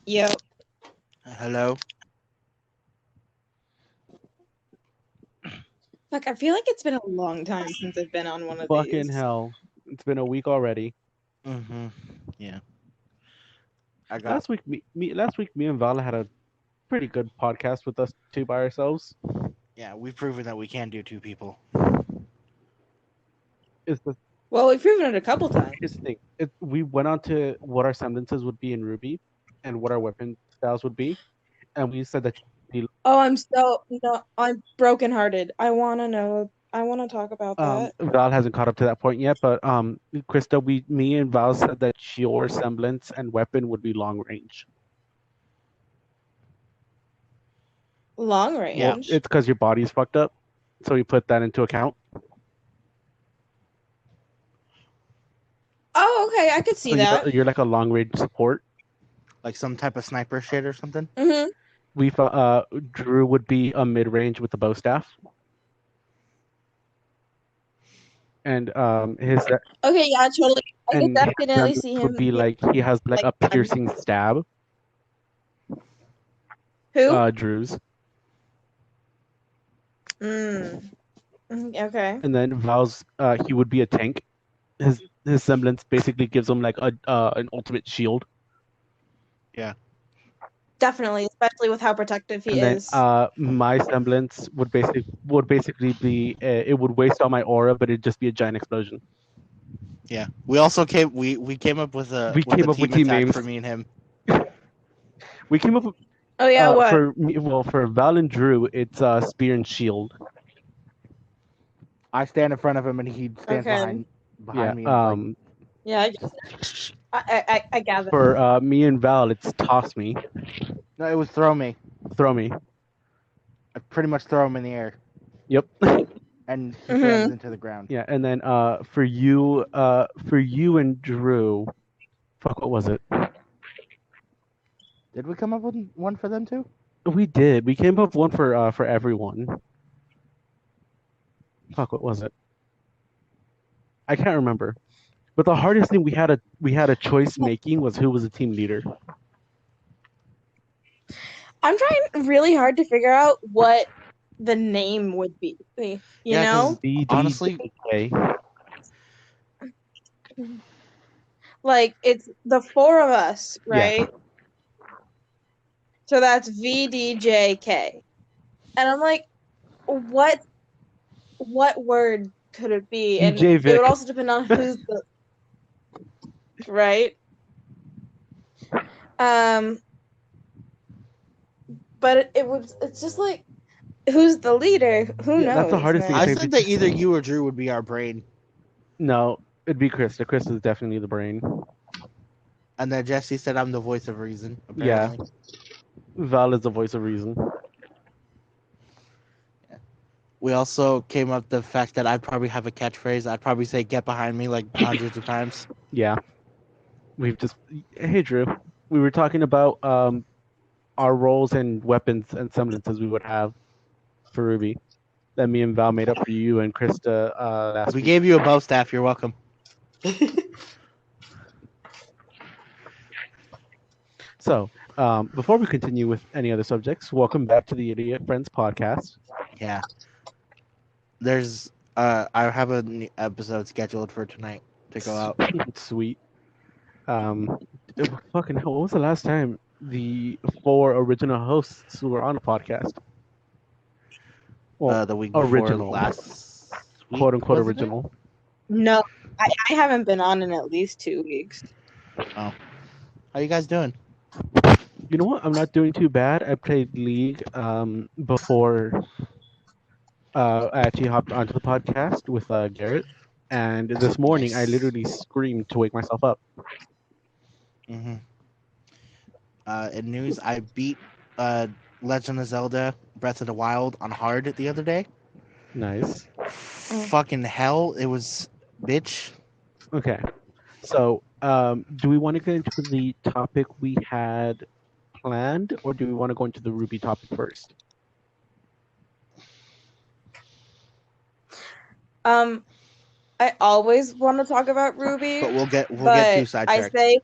Yo, Hello. fuck, I feel like it's been a long time since I've been on one of Fucking these. hell. It's been a week already. Mm-hmm. Yeah. I got. Last week, me and Vala had a pretty good podcast with us two by ourselves. Yeah, we've proven that we can do two people. Is the Well, we've proven it a couple times. Here's the thing. We went on to what our semblances would be in Ruby and what our weapon styles would be, and we said that Oh, I'm brokenhearted. I want to know. I want to talk about that. Val hasn't caught up to that point yet, but Krista, me and Val said that your semblance and weapon would be long range. Long Well, range. it's because your body's fucked up, so we put that into account. Oh, okay, I could see So that. you're like a long range support. Like some type of sniper shit or something. Mm-hmm. We Drew would be a mid range with the bow staff, and his Okay, yeah, totally. I could and his definitely semblance see him. would be like he has like a piercing stab. Who? Drew's, Okay. and then Val's he would be a tank. His semblance basically gives him like an ultimate shield. Yeah. Definitely, especially with how protective he And then is. my semblance would basically be it would waste all my aura, but it'd just be a giant explosion. Yeah. We also came up with a with team attack names. for me and him. We came up with Oh yeah, what? for Val and Drew, it's spear and shield. I stand in front of him and he stands Okay. behind me. Yeah. And Yeah, I guess. I gather. For me and Val, it's toss me, no, it was throw me. throw me. I pretty much throw him in the air Yep. and he slams into the ground. Yeah, and then for you and Drew, fuck, what was it? Did we come up with one for them too? We did. We came up with one for everyone. Fuck, what was it? I can't remember. But the hardest thing we had a choice making was who was the team leader. I'm trying really hard to figure out what the name would be. You know? Honestly, Like it's the four of us, right? Yeah. So that's VDJK. And I'm like, what word could it be? And DJ it Vic. would also depend on who's the right. But it's just like who's the leader? Who knows? That's the hardest thing. I said that either you or Drew would be our brain. No, it'd be Krista. Krista's definitely the brain. And then Jesse said I'm the voice of reason, apparently. Yeah. Val is the voice of reason. We also came up with the fact that I'd probably have a catchphrase. I'd probably say "get behind me" like hundreds of times. Yeah. Hey Drew, we were talking about our roles and weapons and semblances we would have for Ruby that me and Val made up for you and Krista last week. We gave you a bow staff. You're welcome. So, before we continue with any other subjects, welcome back to the Idiot Friends podcast. Yeah. There's I have an episode scheduled for tonight to go out. Sweet. Fucking hell, what was the last time the 4 original hosts were on a podcast? Well, the week before original. last week, quote unquote original. No, I haven't been on in at least 2 weeks. Oh. How you guys doing? You know what? I'm not doing too bad. I played League before I actually hopped onto the podcast with Garrett. And this morning, I literally screamed to wake myself up. Mm-hmm. In news, I beat Legend of Zelda Breath of the Wild on hard the other day. Nice. Fucking hell, it was bitch. Okay. So, do we want to get into the topic we had planned, or do we want to go into the Ruby topic first? I always want to talk about Ruby, but we'll get too sidetracked. I say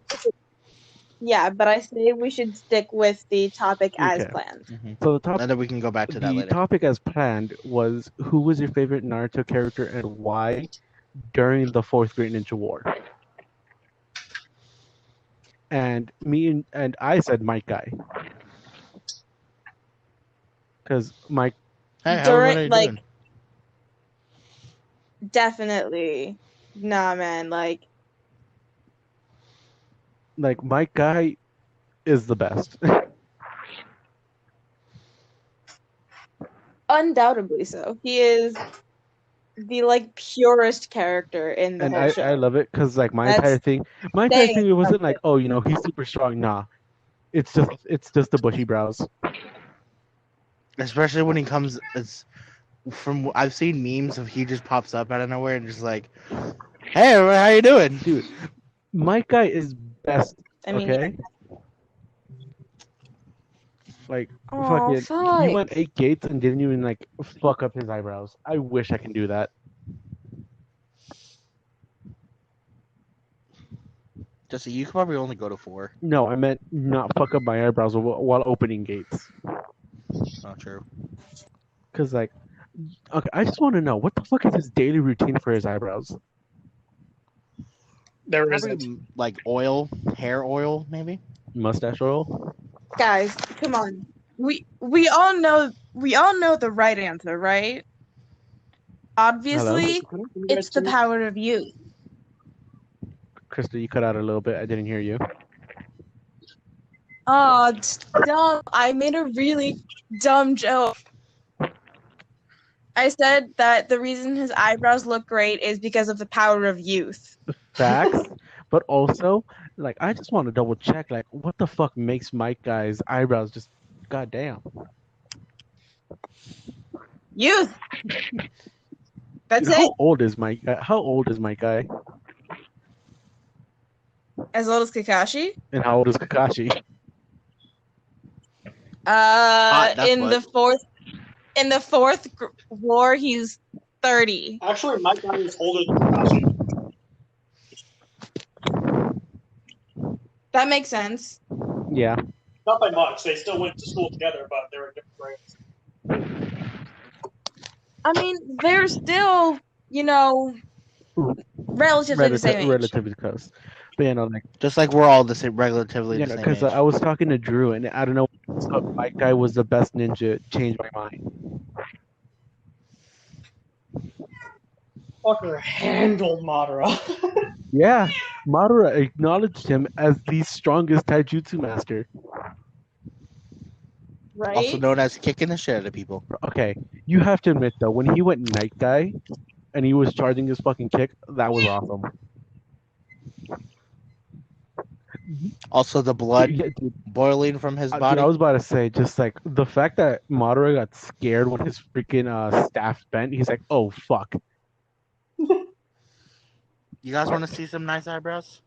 Yeah, but I say we should stick with the topic as Okay. planned. So the And then we can go back to that later. topic as planned was who was your favorite Naruto character and why during the Fourth Great Ninja War. And I said Mike Guy. Because Mike, Hey, how During, are you like, doing? definitely, nah, man, like Mike Guy is the best. undoubtedly so. He is the like purest character in the And whole show. I love it because like my That's entire thing saying it wasn't something. like, oh, he's super strong. Nah, it's just the bushy brows. Especially when he comes, I've seen memes of he just pops up out of nowhere and just like, hey, how you doing? Dude, Mike Guy is best. I mean, Okay. Like, oh, fucking, he went 8 gates and didn't even like fuck up his eyebrows. I wish I can do that. Just you could probably only go to 4. No, I meant not fuck up my eyebrows while opening gates. Not true. Cause like, okay, I just want to know what the fuck is his daily routine for his eyebrows? There Probably isn't. like hair oil, maybe. Mustache oil. guys, come on. We all know the right answer, right? Obviously, it's the power of youth. Krista, you cut out a little bit. I didn't hear you. Oh, dumb. I made a really dumb joke. I said that the reason his eyebrows look great is because of the power of youth. Facts, but also, like, I just want to double check, like, what the fuck makes Mike Guy's eyebrows just goddamn? Youth. That's Dude, it. how old is Mike? How old is Mike Guy? As old as Kakashi? And how old is Kakashi? In the fourth war, he's 30. Actually, Mike Guy is older than Kakashi. That makes sense. Yeah. Not by much. They still went to school together, but they were different grades. I mean, they're still, relatively the same age. Relatively close. But like, just like we're all the same, relatively the same age. Because I was talking to Drew, and I don't know, Mike Guy was the best ninja. Changed my mind. Fucker handled Madara. Yeah, Madara acknowledged him as the strongest taijutsu master. Right? Also known as kicking the shit out of people. Okay, you have to admit though, when he went Night Guy, and he was charging his fucking kick, that was awesome. Also, the blood boiling from his body. Dude, I was about to say, just like the fact that Madara got scared when his freaking staff bent. He's like, "Oh fuck." You guys want to see some nice eyebrows?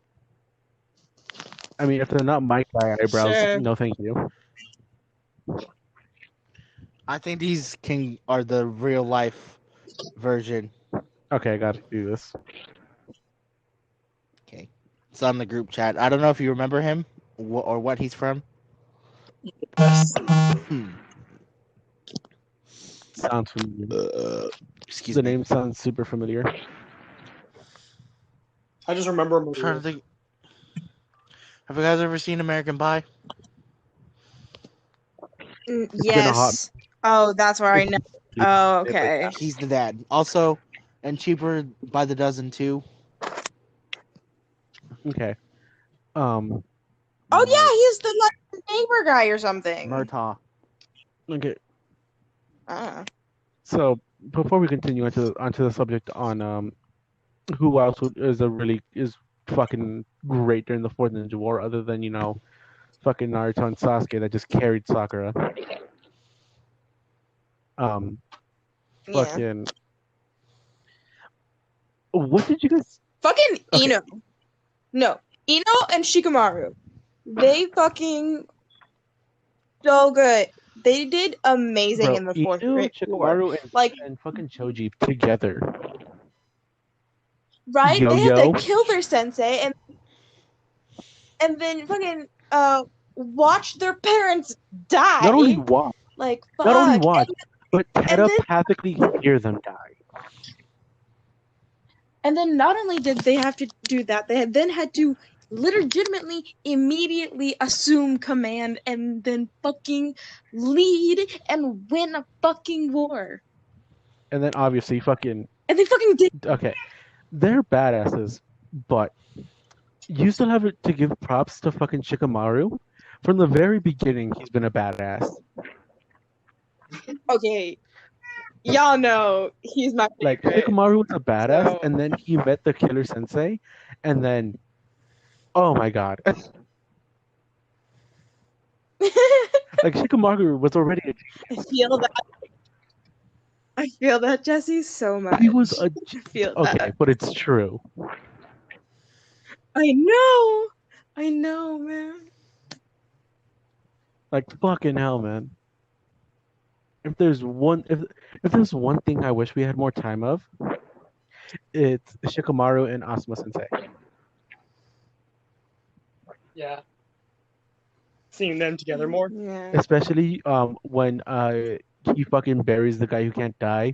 I mean, if they're not Mike Guy eyebrows, Sure. no, thank you. I think these are the real life version. Okay, I gotta do this. Okay, it's on the group chat. I don't know if you remember him or what he's from. Sounds familiar. Excuse me. The name sounds super familiar. I just remember him. I'm trying to think. Have you guys ever seen American Pie? Yes. Oh, that's where I know. Oh, okay. He's the dad. Also, and Cheaper by the Dozen too. Okay. Oh yeah, he's the like neighbor guy or something. Murtaugh. Okay. Uh. So before we continue onto the subject on who else is fucking great during the Fourth Ninja War, other than fucking Naruto and Sasuke that just carried Sakura. Fucking. What did you guys? Fucking Okay. Ino. No, Ino and Shikamaru. They fucking so good. They did amazing in the Fourth Great War. Shikamaru and fucking Choji together. Right? They had to kill their sensei and then fucking watch their parents die. Not only watch, like fuck. not only watch, but then- telepathically hear them die. And then not only did they have to do that, they then had to legitimately immediately assume command and then fucking lead and win a fucking war. And then obviously fucking And they fucking did. okay, they're badasses, but you still have to give props to fucking Shikamaru. From the very beginning, he's been a badass. Okay. Y'all know he's my Like favorite. Shikamaru was a badass, So- and then he met the Killer Sensei, and then, oh my god, like Shikamaru was already a I feel that. I feel that, Jesse, so much. he was a I feel okay, that. but it's true. I know, man. Like fucking hell, man. If there's one thing I wish we had more time of, it's Shikamaru and Asuma Sensei. Yeah. Seeing them together more. Yeah. Especially when he fucking buries the guy who can't die,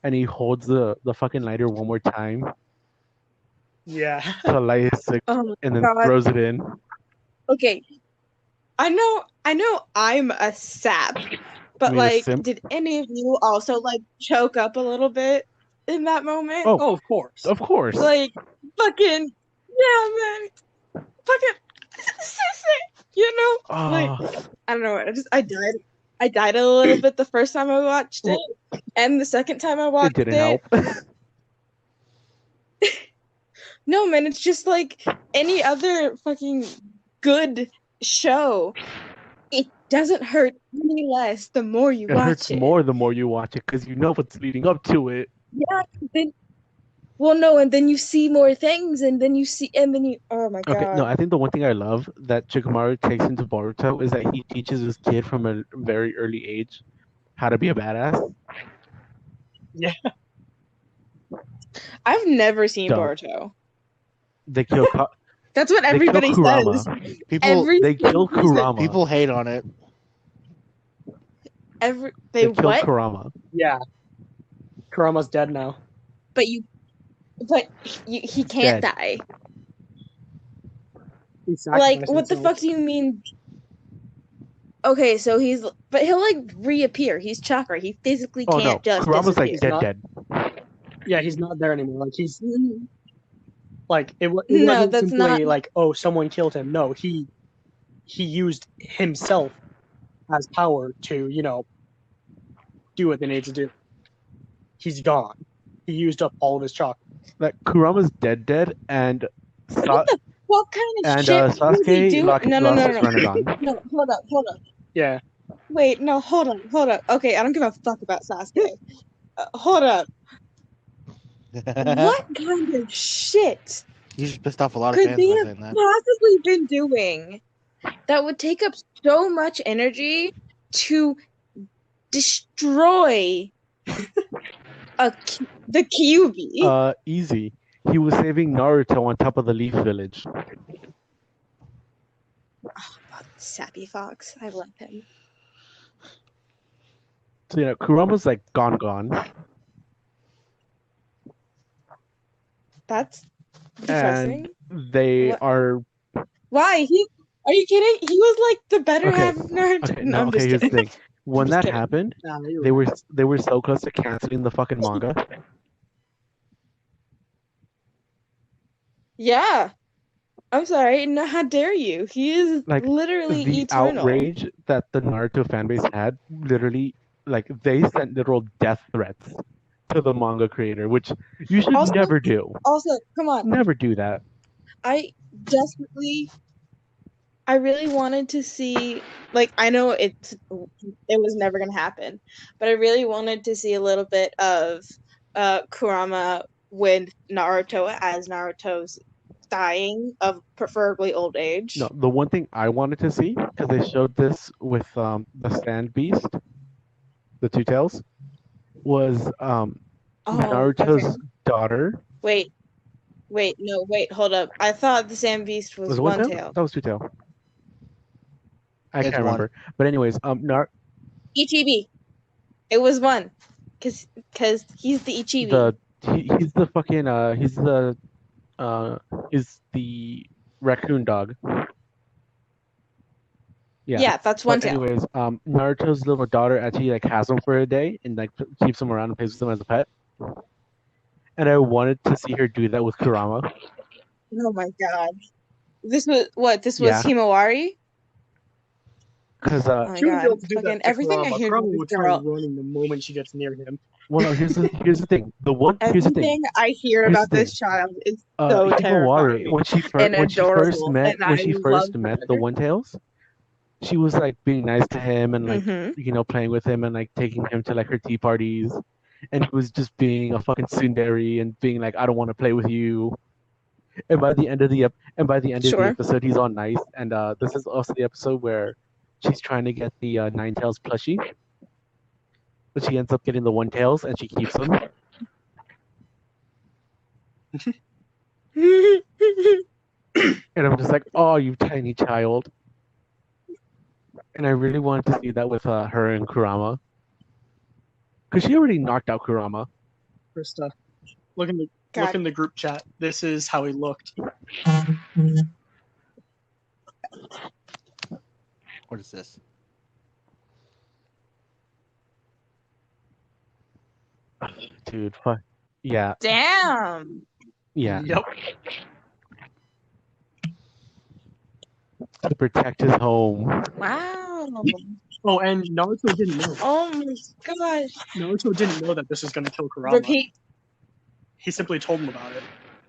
and he holds the fucking lighter one more time Yeah. to light his cigarette Oh and then God. throws it in. Okay. I know I'm a sap, but You mean a like, simp? did any of you also like choke up a little bit in that moment? Oh. Oh, of course. Of course. Like, fucking, yeah, man. Fucking, you know? Like, Oh, I don't know. I died a little bit the first time I watched it, and the second time I it watched didn't help. No, man, it's just like any other fucking good show. It doesn't hurt any less the more you It watch hurts it. more the more you watch it because you know what's leading up to it. Yeah, then. Well, no, and then you see more things, and then you. Oh my god. Okay, no, I think the one thing I love that Shikamaru takes into Boruto is that he teaches his kid from a very early age how to be a badass. I've never seen Dope. Boruto. They kill That's what they kill everybody Kurama. says. People They kill Kurama. people hate on it. They They kill what? Kurama. Yeah. Kurama's dead now. But he can't Dead. die. He's Like, sacrificing what the himself. fuck do you mean? Okay, so but he'll like reappear. He's chakra. He physically Oh can't no, just Kurama's like disappear. dead. Yeah, he's not there anymore. Like he's Mhm. like it No, wasn't that's simply not- like, oh, someone killed him. No, he used himself as power to, do what they need to do. He's gone. He used up all of his chakra. Like Kurama's dead, and What kind of and shit was he Sasuke doing? lost his Rinnegan. No, hold up. Yeah. Wait, no, hold up. Okay, I don't give a fuck about Sasuke. Hold up. What kind of shit You just pissed off a lot of could fans they by have saying that. possibly been doing that would take up so much energy to destroy the Kyuubi? Easy. He was saving Naruto on top of the Leaf Village. Sappy Fox, I love him. So Kurama's like gone. That's depressing. And they What? are Why? Are you kidding? He was like the better Okay. half of Naruto. okay. No, No, I'm just okay. Here's the kidding. thing. When Just that kidding. happened, Nah, they were so close to canceling the fucking manga. Yeah. I'm sorry. No, how dare you? He is Like, literally The eternal. outrage that the Naruto fanbase had, literally, like they sent literal death threats to the manga creator, which you should Also- never do. Also, come on. Never do that. I really wanted to see, like, I know it was never gonna happen, but I really wanted to see a little bit of Kurama with Naruto as Naruto's dying of preferably old age. No, the one thing I wanted to see, because they showed this with the Sand Beast, the Two Tails, was Naruto's okay. daughter. Wait, hold up. I thought the Sand Beast was Was it One Tail? Tail. That was Two Tail. I It's can't one. remember. But anyways, Ichibi. It was one, cause he's the Ichibi. he's the fucking is the raccoon dog. Yeah, that's one But tail. anyways, Naruto's little daughter actually like has him for a day and like keeps him around and plays with him as a pet. And I wanted to see her do that with Kurama. Oh my god. This was what? This was Yeah. Himawari? Because Oh my She would be able god. to do Fucking that to everything I Kurama. hear Kurama about would this try girl. running the moment she gets near him. well, no, here's the thing. Here's the thing. Everything I hear Here's about the this child is so Himawari, terrifying when she and first adorable, met and I love met her. the One Tails, she was like being nice to him and like Mhm. playing with him and like taking him to like her tea parties, and he was just being a fucking tsundere and being like, I don't want to play with you. And by the end of the Sure. episode, he's all nice. And this is also the episode where she's trying to get the Nine Tails plushie, but she ends up getting the One Tails and she keeps him. And I'm just like, oh, you tiny child. And I really wanted to see that with her and Kurama, because she already knocked out Kurama. Krista, look in God. the group chat. This is how he looked. What is this? Dude, fuck. Yeah, Damn. yeah. Yep. To protect his home. Wow. Oh, and Naruto didn't know. Oh my gosh. Naruto didn't know that this was going to kill Kurama. Repeat. He simply told him about it.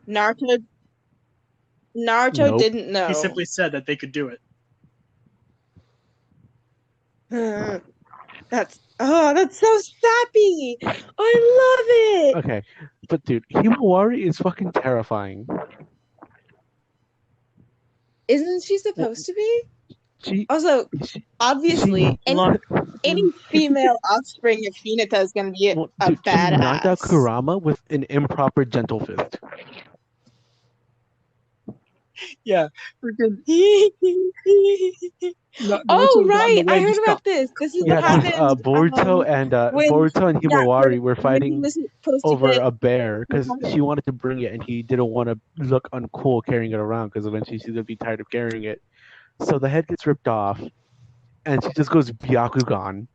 Naruto Nope. didn't know. He simply said that they could do it. That's so sappy. I love it. Okay, but dude, Himawari is fucking terrifying. Isn't she supposed to be? She, Also, obviously, any Look, female offspring of Hinata is gonna be a dude, she knocked out badass. Kurama with an improper gentle fist. Yeah, freaking. Oh right, I heard about this. This is Yeah, what because happened. Boruto and Himawari were fighting when he was supposed to over get- a bear because she wanted to bring it and he didn't want to look uncool carrying it around because eventually she's gonna be tired of carrying it. So the head gets ripped off, and she just goes Byakugan.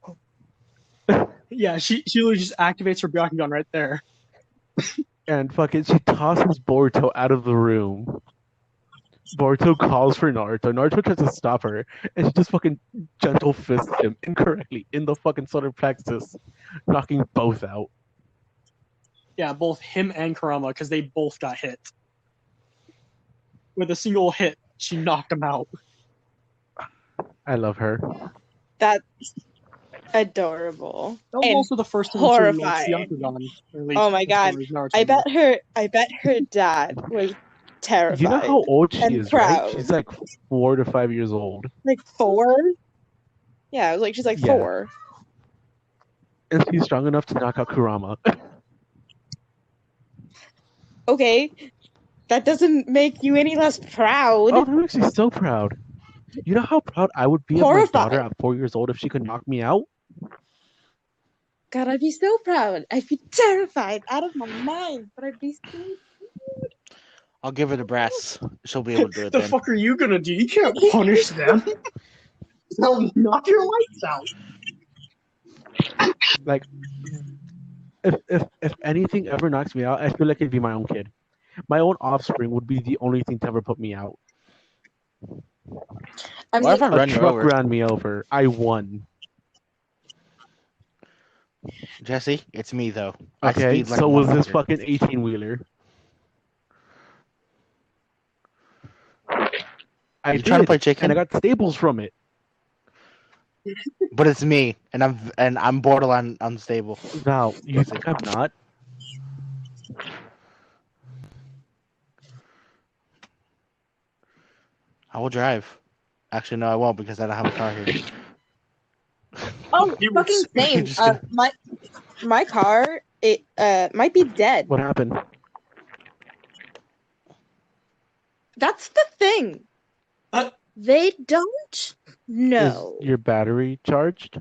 Yeah, she literally just activates her Byakugan right there. And fucking, she tosses Boruto out of the room. Boruto calls for Naruto. Naruto tries to stop her, and she just fucking gentle fists him incorrectly in the fucking solar plexus, knocking both out. Yeah, both him and Kurama, because they both got hit. With a single hit, she knocked him out. I love her. That's adorable. That was And also the first time horrifying. Byakugan. Oh my god! I bet her dad was terrified. You know how old she and is, proud. right? She's like 4 to 5 years old. Like 4? Yeah, I was like, she's like Yeah. 4. And she's strong enough to knock out Kurama. Okay, that doesn't make you any less proud. Oh, that makes me so proud. You know how proud I would be of my Horrified. daughter at 4 years old if she could knock me out? God, I'd be so proud. I'd be terrified out of my mind, but I'd be so. I'll give her the brass. She'll be able to do it The then. fuck are you gonna do? You can't punish them. They'll knock your lights out. Like, if anything ever knocks me out, I feel like it'd be my own kid. My own offspring would be the only thing to ever put me out. I What if I mean, A run you truck over? ran me over. I won. Jesse, it's me though. I Okay, speed like so a was this motherfucker. fucking 18-wheeler. I You trying to did, play chicken? and I got staples from it. But it's me, and I'm borderline unstable. Val, you think I'm not? I will drive. Actually, no, I won't because I don't have a car here. oh, You were fucking same. just gonna- My car, it might be dead. What happened? That's the thing. They don't know. Is your battery charged?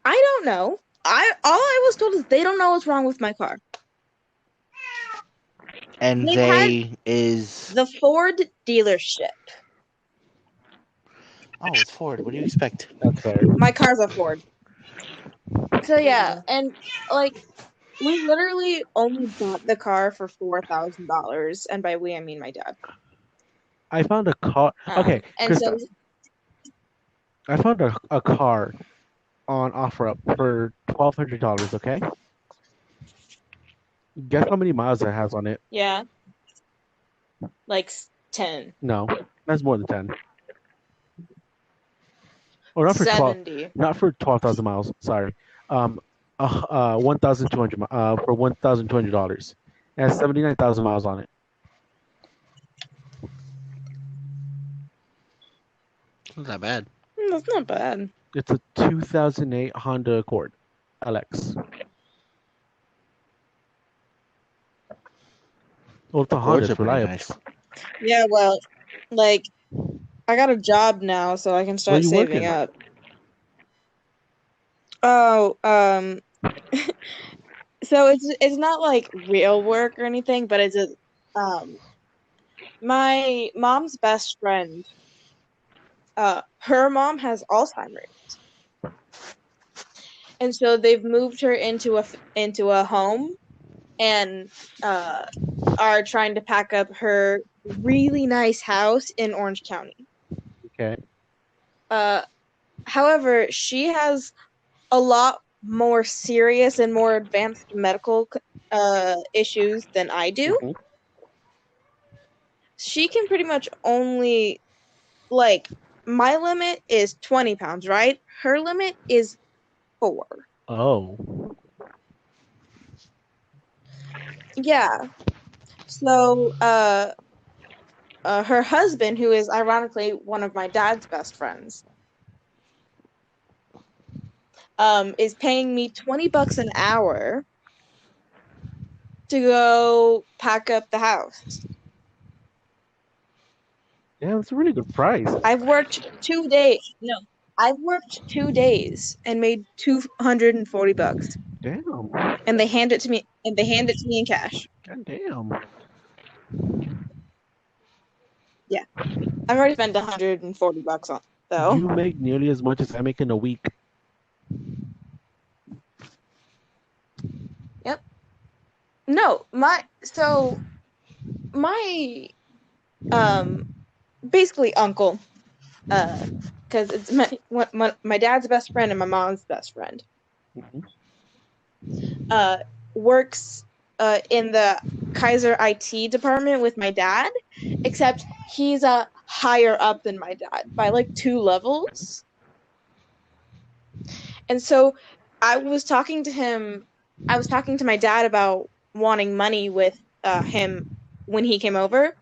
I don't know. All I was told is they don't know what's wrong with my car. And They've they is The Ford dealership. oh, it's Ford. What do you expect? That's fair. My car's a Ford. So yeah, and like we literally only bought the car for $4,000, and by we I mean my dad. I found a car. Okay, And so Krista, I found a car on OfferUp for $1,200. Okay, guess how many miles it has on it? yeah, like 10, No, that's more than 10. Or not for 12. 70. Not for 12,000 miles. Sorry. 1,200 for $1,200. It has 79,000 miles on it. Not that bad. That's not bad. It's a 2008 Honda Accord LX. Well, it's a Honda. Accords It's are pretty reliable. nice. Yeah, well, like I got a job now, so I can Where start you saving working? up. Oh, so it's not like real work or anything, but it's my mom's best friend. Her mom has Alzheimer's, and so they've moved her into a home, and are trying to pack up her really nice house in Orange County. Okay. However, she has a lot more serious and more advanced medical issues than I do. Mhm. She can pretty much only, like, my limit is 20 pounds, right? Her limit is 4. Oh. Yeah. So, her husband, who is ironically one of my dad's best friends, is paying me $20 an hour to go pack up the house. Yeah, that's a really good price. I've worked 2 days. No, I've worked 2 days and made $240, Damn. and they hand it to me. And they hand it to me in cash. God damn. I've already spent $140 on though. You make nearly as much as I make in a week. No, my basically uncle, because it's my dad's best friend and my mom's best friend, Mhm. works in the Kaiser IT department with my dad, except he's higher up than my dad by like 2 levels. And so I was talking to my dad about wanting money with him when he came over,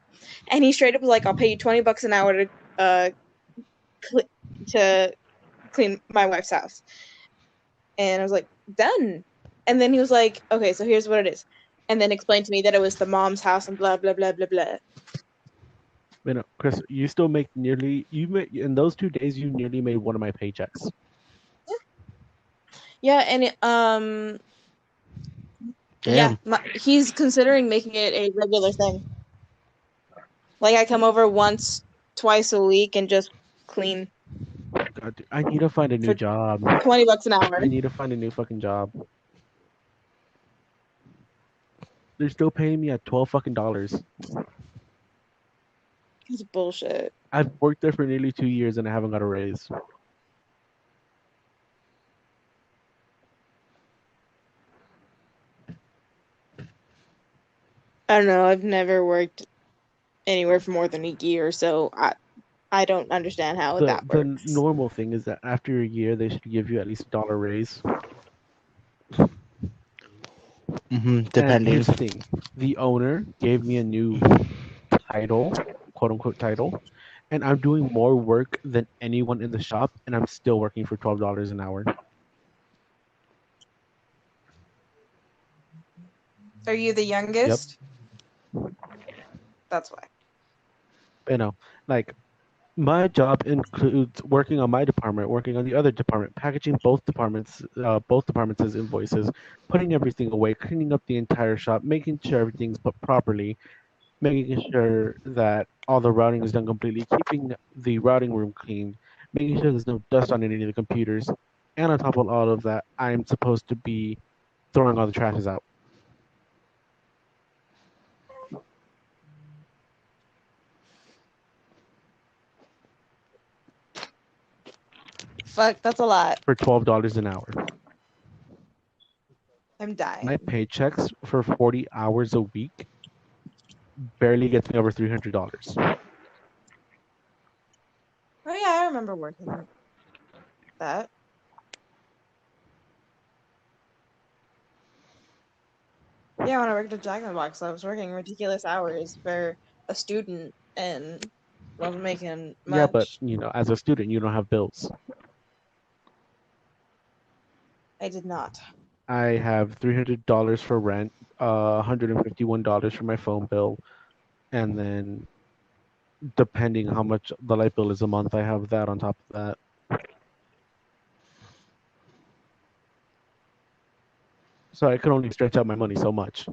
and he straight up was like, "I'll pay you $20 an hour to clean my wife's house." And I was like, "Done." And then he was like, "Okay, so here's what it is," and then explained to me that it was the mom's house and blah blah blah blah blah. You know, Chris, you still make nearly in those 2 days you nearly made one of my paychecks. Yeah, and Damn. he's considering making it a regular thing. Like I come over once, twice a week and just clean God, dude, I need to find a new For- job. $20 an hour. I need to find a new fucking job. They're still paying me at $12 fucking. It's bullshit. I've worked there for nearly 2 years and I haven't got a raise. I don't know. I've never worked anywhere for more than a year, so I don't understand how that The works. normal thing is that after a year they should give you at least $1 raise. And Depending. here's the thing: the owner gave me a new title, quote unquote title, and I'm doing more work than anyone in the shop, and I'm still working for $12 an hour. Are you the youngest? That's why. You know, like my job includes working on my department, working on the other department, packaging both departments' invoices, putting everything away, cleaning up the entire shop, making sure everything's put properly, making sure that all the routing is done completely, keeping the routing room clean, making sure there's no dust on any of the computers, and on top of all of that, I'm supposed to be throwing all the trashes out. Fuck, that's a lot. For $12 an hour. I'm dying. My paychecks for 40 hours a week barely gets me over $300. Oh yeah, I remember working that. Yeah, when I worked at Jack in the Box, I was working ridiculous hours for a student and wasn't making much. Yeah, but as a student, you don't have bills. I did not. I have $300 for rent, $151 for my phone bill, and then depending how much the light bill is a month, I have that on top of that. So I could only stretch out my money so much.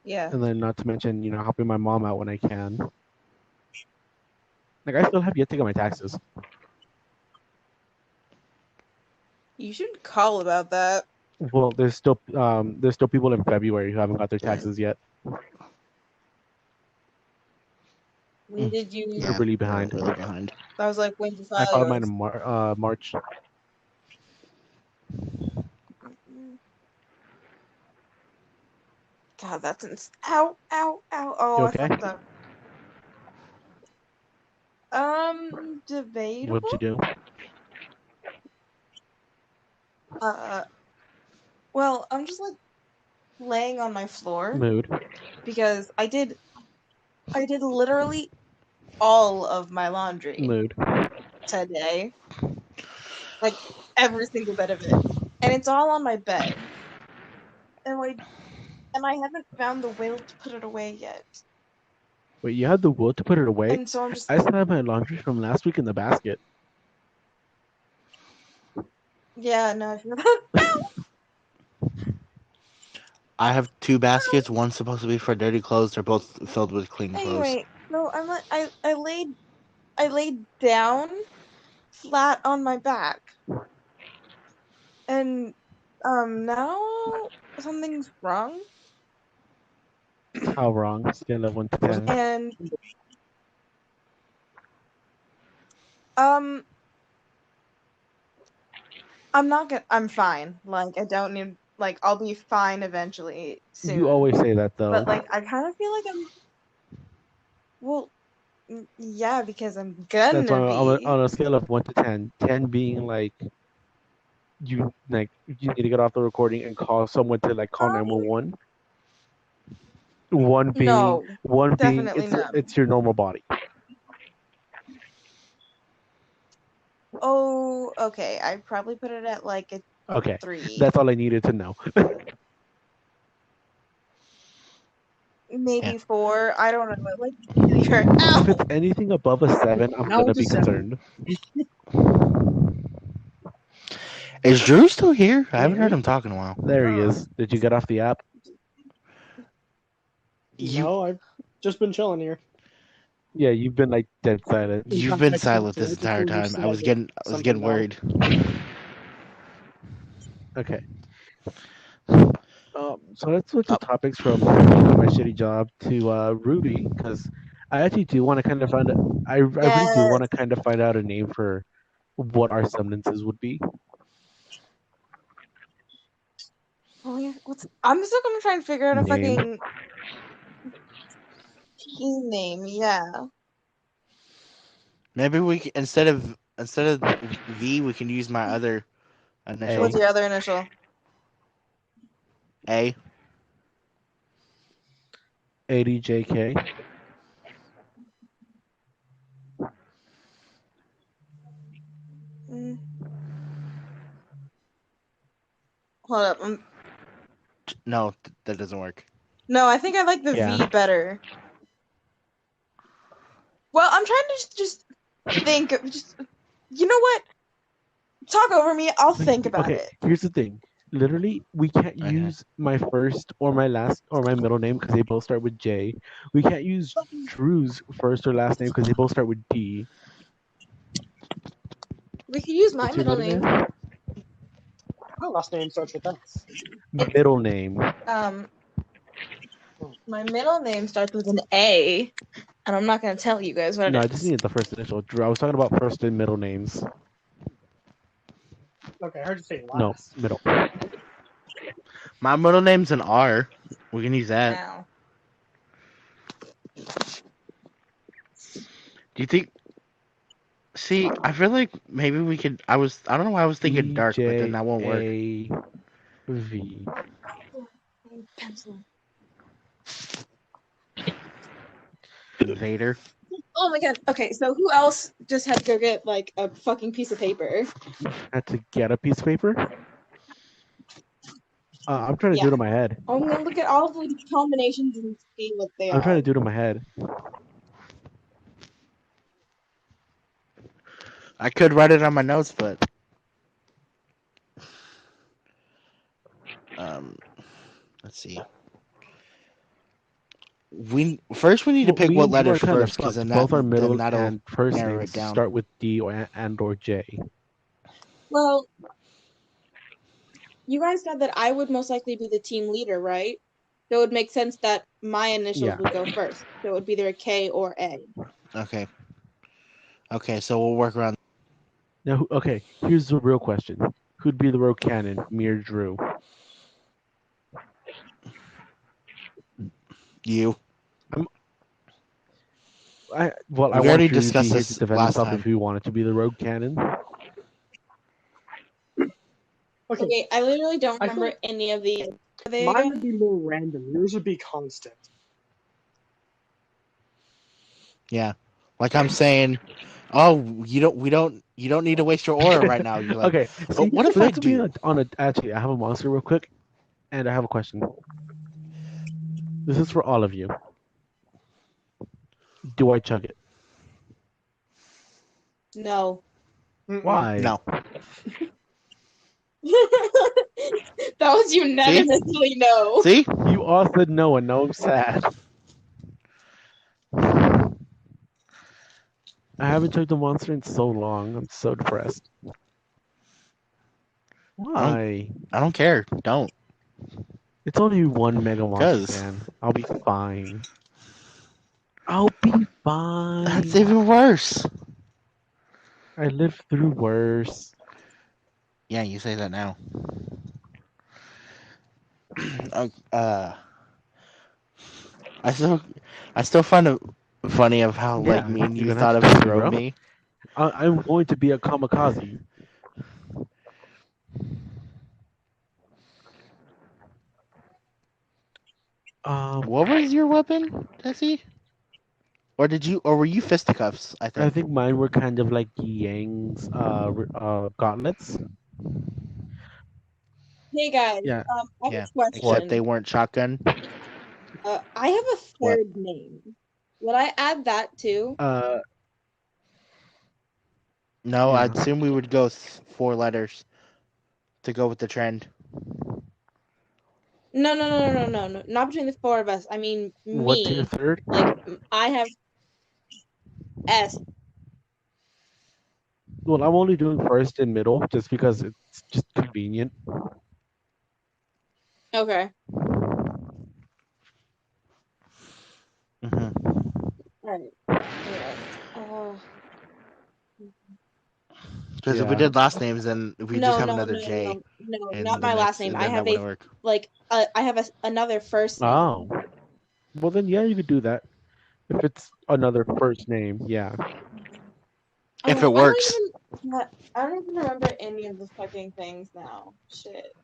Yeah. And then not to mention, helping my mom out when I can. Like I still have yet to get my taxes. You should call about that. Well, there's still people in February who haven't got their taxes yet. When did you? They're really behind. Really behind. I was like, when did you I file filed mine yours? in March. God, that's ow, ow, ow. Oh, You I okay? fucked up. Debatable. What'd you do? Well, I'm just like laying on my floor Mood. because I did literally all of my laundry Mood. today. Like every single bit of it. And it's all on my bed. And I haven't found the will to put it away yet. Wait, you had the will to put it away? And so I'm just I still have my laundry from last week in the basket. yeah, no, I feel that. I have 2 baskets. One's supposed to be for dirty clothes. They're both filled with clean clothes. Anyway, no, I laid down flat on my back. And now something's wrong. How wrong? Scale of 1 to 10. And I'm fine. Like I don't need I'll be fine eventually soon. You always say that though. But I kind of feel like well, yeah, because I'm gonna That's why be. on a scale of 1 to 10, 10 being you need to get off the recording and call someone to call 911. One being No, definitely not. it's your normal body. Oh, okay. I probably put it at a Okay, 3. that's all I needed to know. Maybe Yeah. 4. I don't know. Ow! If it's anything above a 7, I'm No, gonna it's a be 7. concerned. Is Drew still here? I haven't heard him talk in a while. There he is. Did you get off the app? No, I've just been chilling here. Yeah, you've been dead silent. You've been silent this entire time. I was getting worried. Okay. So let's switch the topics from my shitty job to Ruby, because I actually do want to kind of find out. I really do want to kind of find out a name for what our semblances would be. Oh, yeah. I'm still gonna try and figure out a Name. fucking team name. Yeah. Maybe we can, instead of V, we can use my other initial. What's your other initial? A. ADJK. Hold up. No, that doesn't work. No, I think I like the Yeah. V better. Well, I'm trying to just think. Just you know what? Talk over me. I'll think about Okay, it. here's the thing. Literally, we can't Okay. use my first or my last or my middle name because they both start with J. We can't use Drew's first or last name because they both start with D. We could use my What's your middle middle name. name? My last name starts with S. Middle name. My middle name starts with an A, and I'm not gonna tell you guys what No, I it just is. needed the first initial. Drew, I was talking about first and middle names. Okay, I heard you say No, last. middle. My middle name's an R. We can use that. Now, Do you think? See, I feel like maybe we could. I don't know why I was thinking dark, but then that won't work. EJAV. pencil. Vader. Oh my god. Okay, so who else just had to go get like a fucking piece of paper? Had to get a piece of paper. I'm trying to do Yeah. it in my head. I'm gonna look at all of the combinations and see what they I'm trying are. to do it in my head. I could write it on my notes, but let's see. We need to pick Me what and Drew are letters kind of first, because fucked. then Both our middle that'll and first narrow names it down. start with D or J. Well, you guys said that I would most likely be the team leader, right? So it would make sense that my initials Yeah. would go first. So it would be either a K or A. Okay. Okay, so we'll work around. Now, okay, here's the real question: who'd be the rogue cannon, me or Drew? You. I We want already Drew to be discussed here this to defend last himself time. if he wanted to be the rogue cannon. Okay, Okay, I literally don't I feel remember like any of these. Are they mine again? would be more random. Yours would be constant. Yeah. Like I'm saying, oh, you don't need to waste your aura right now. You're like, Okay, but see, what if I let's be do? on a. Actually, I have a monster real quick, and I have a question. This is for all of you. Do I chug it? No. Why? No. That was unanimously no. See? You all said no, and now I'm sad. I haven't chugged a monster in so long. I'm so depressed. Why? I don't care. Don't. It's only one mega monster, 'Cause- man. I'll be fine. I'll be fine. That's even worse. I lived through worse. Yeah, you say that now. I still find it funny of how like Yeah, me and you're you gonna thought have of to it chug it, through bro. me. I'm going to be a kamikaze. What was your weapon, Jesse? Or were you fisticuffs? I I think. think mine were kind of like Yang's gauntlets. Hey guys, Yeah. I have Yeah. a question. Except they weren't shotgun. I have a What? third name. Would I add that too? No, Yeah. I'd assume we would go 4 letters to go with the trend. No, not between the four of us. I mean What's your me. third? Like I have S. Well, I'm only doing first and middle just because it's just convenient. Okay. Mm-hmm. Alright. Because if we Yeah. did last names, then we just have another J. No, in not the my last mix, name. and I then have that wouldn't work. I have another first name. Oh. Well, then yeah, you could do that. If it's another first name, yeah. If it works. I don't even remember any of the fucking things now. Shit.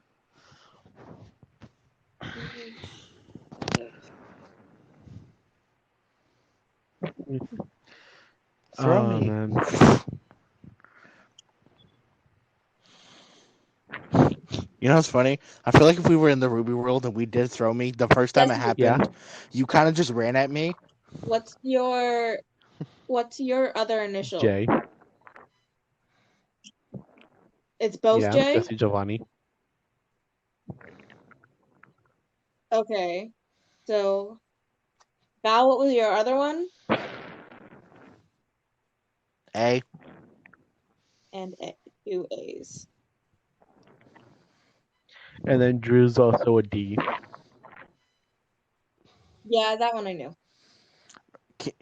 Throw Oh me. man. You know what's funny? I feel like if we were in the Ruby world and we did throw me the first time it Jesse. happened, Yeah. you kind of just ran at me. What's your other initial? J. It's both Yeah, J? Jesse Giovanni. Okay. So Val, what was your other one? A. And two A's. And then Drew's also a D. Yeah, that one I knew. Can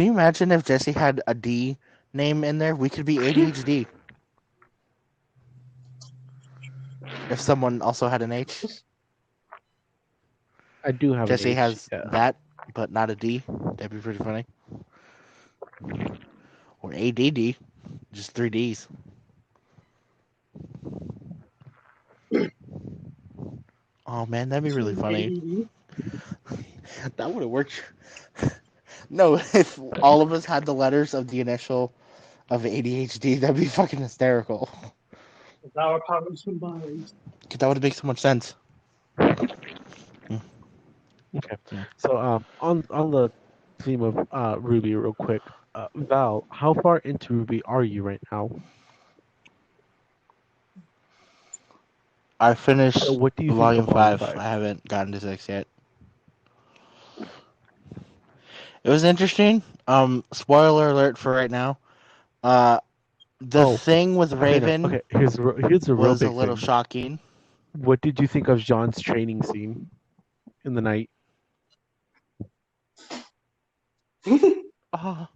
you imagine if Jesse had a D name in there? We could be ADHD. If someone also had an H. I do have Jesse an H. has Yeah. that, but not a D. That'd be pretty funny. Or ADD. Just 3 Ds. Oh man, that'd be really funny. That would have worked. No, if all of us had the letters of the initial of ADHD, that'd be fucking hysterical. Our powers combined. That would make so much sense. Okay. Yeah. So on the theme of Ruby, real quick, Val, how far into Ruby are you right now? I finished So what do you volume think of Volume 5. 5? I haven't gotten to 6 yet. It was interesting. Spoiler alert for right now. The thing with Raven Okay, here's a real was a big little thing. shocking. What did you think of Jean's training scene in the night? Oh,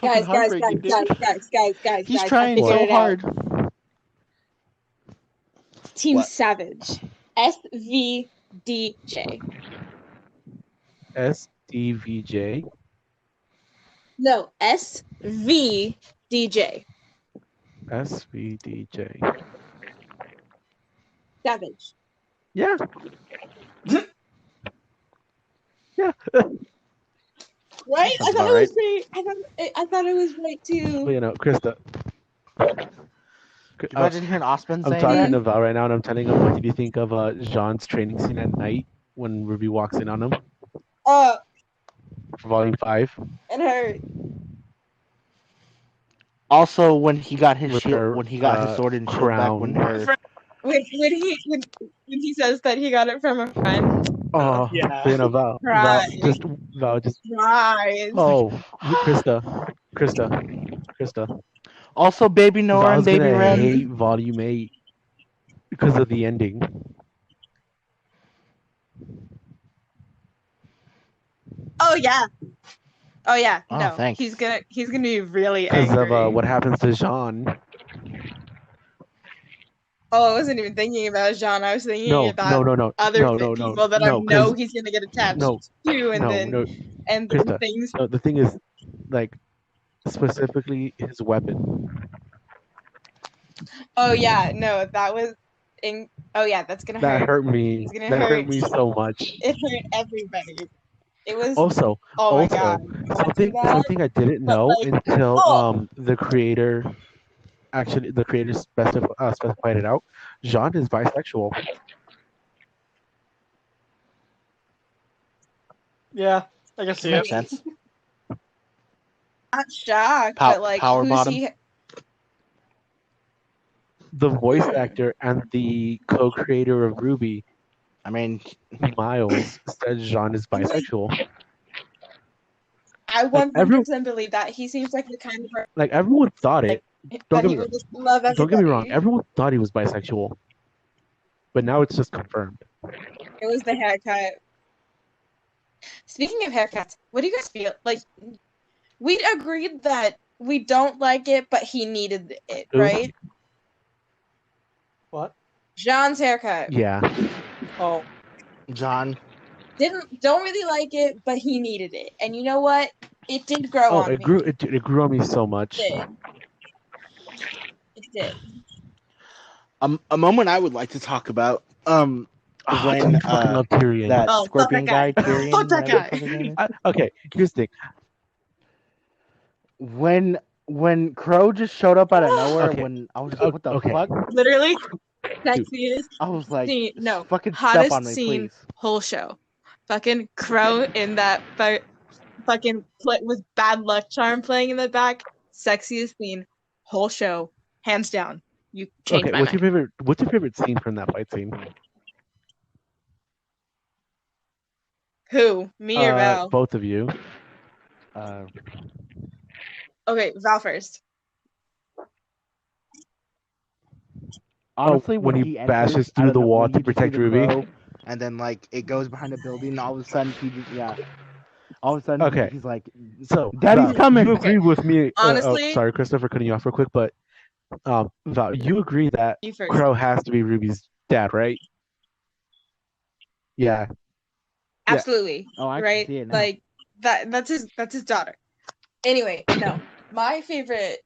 Guys, heartbreaking, dude. guys. He's I trying figured so it out. hard. Team What? Savage. SVDJ. SDVJ. No, SVDJ. SVDJ. Savage. Yeah. Yeah. Right? Sounds I thought about it was right. pretty. I thought it was right too. Well, Krista. Could you imagine hearing Osmond I'm saying talking that? to Val right now, and I'm telling him, what did you think of Jean's training scene at night when Ruby walks in on him Oh, for Volume 5 it hurt. Also, when he got his with shield, her when he got his sword and shield back, when crown? her When he says that he got it from a friend. Oh, Yeah. Val, Right. just Right. oh, Krista. also Baby Nora and Val's Baby gonna Ren. hate Volume 8 because of the ending. Oh yeah. Oh yeah. Oh, No, thanks. he's gonna be really Because angry. of what happens to Jean. Oh, I wasn't even thinking about Jean. I was thinking No, about no, other no, people that no, I know 'cause- he's gonna get attached no, to, and no, then Krista, things. no, the thing is, like, specifically his weapon. Oh yeah, no, that was. Oh yeah, that's gonna That hurt. hurt me. It's gonna That hurt hurt. me so much. It hurt everybody. It was. Also, Oh my god. something I didn't But, know like, until oh. the creator specified it out. Jean is bisexual. Yeah, I can see Makes it. sense. Not shocked, Pow- but like, power who's bottom. he? The voice actor and the co-creator of Ruby, I mean, Miles, said Jean is bisexual. I Like, 100% believe that. He seems like the kind of person Like, everyone thought it. that he would just love everybody. Don't get me wrong. Everyone thought he was bisexual, but now it's just confirmed. It was the haircut. Speaking of haircuts, what do you guys feel like? We agreed that we don't like it, but he needed it, Who? right? What? Jean's haircut. Yeah. Oh, John. Don't really like it, but he needed it, and you know what? It did grow on me. It grew on me so much. It did. A moment I would like to talk about. When I fucking love Tyrion. that Oh, fuck scorpion that guy. Tyrion. Fuck that whatever guy. the fuck his name is. Okay, here's the thing. When when Crow just showed up out of nowhere, Okay. when I was just like, what the Okay. fuck? Literally, sexiest I was like, scene. No, fucking step hottest on me, scene please. whole show. Fucking Crow in that fucking with Bad Luck Charm playing in the back. Sexiest scene whole show, hands down. You changed Okay, my mind. what's your favorite scene from that fight scene? Who? Me or Val? Both of you. Okay, Val first. Honestly, when he enters bashes out through of the when wall you to just see protect the Ruby. Crow, and then like it goes behind a building, and all of a sudden all of a sudden Okay. he's like, So Daddy's Val, coming. you agree with me? Honestly, sorry, Christopher, cutting you off real quick, but Val, you agree that you first. Crow has to be Ruby's dad, right? Yeah. Absolutely. Oh, I can Right? see it now. Like that's his daughter. Anyway, no. My favorite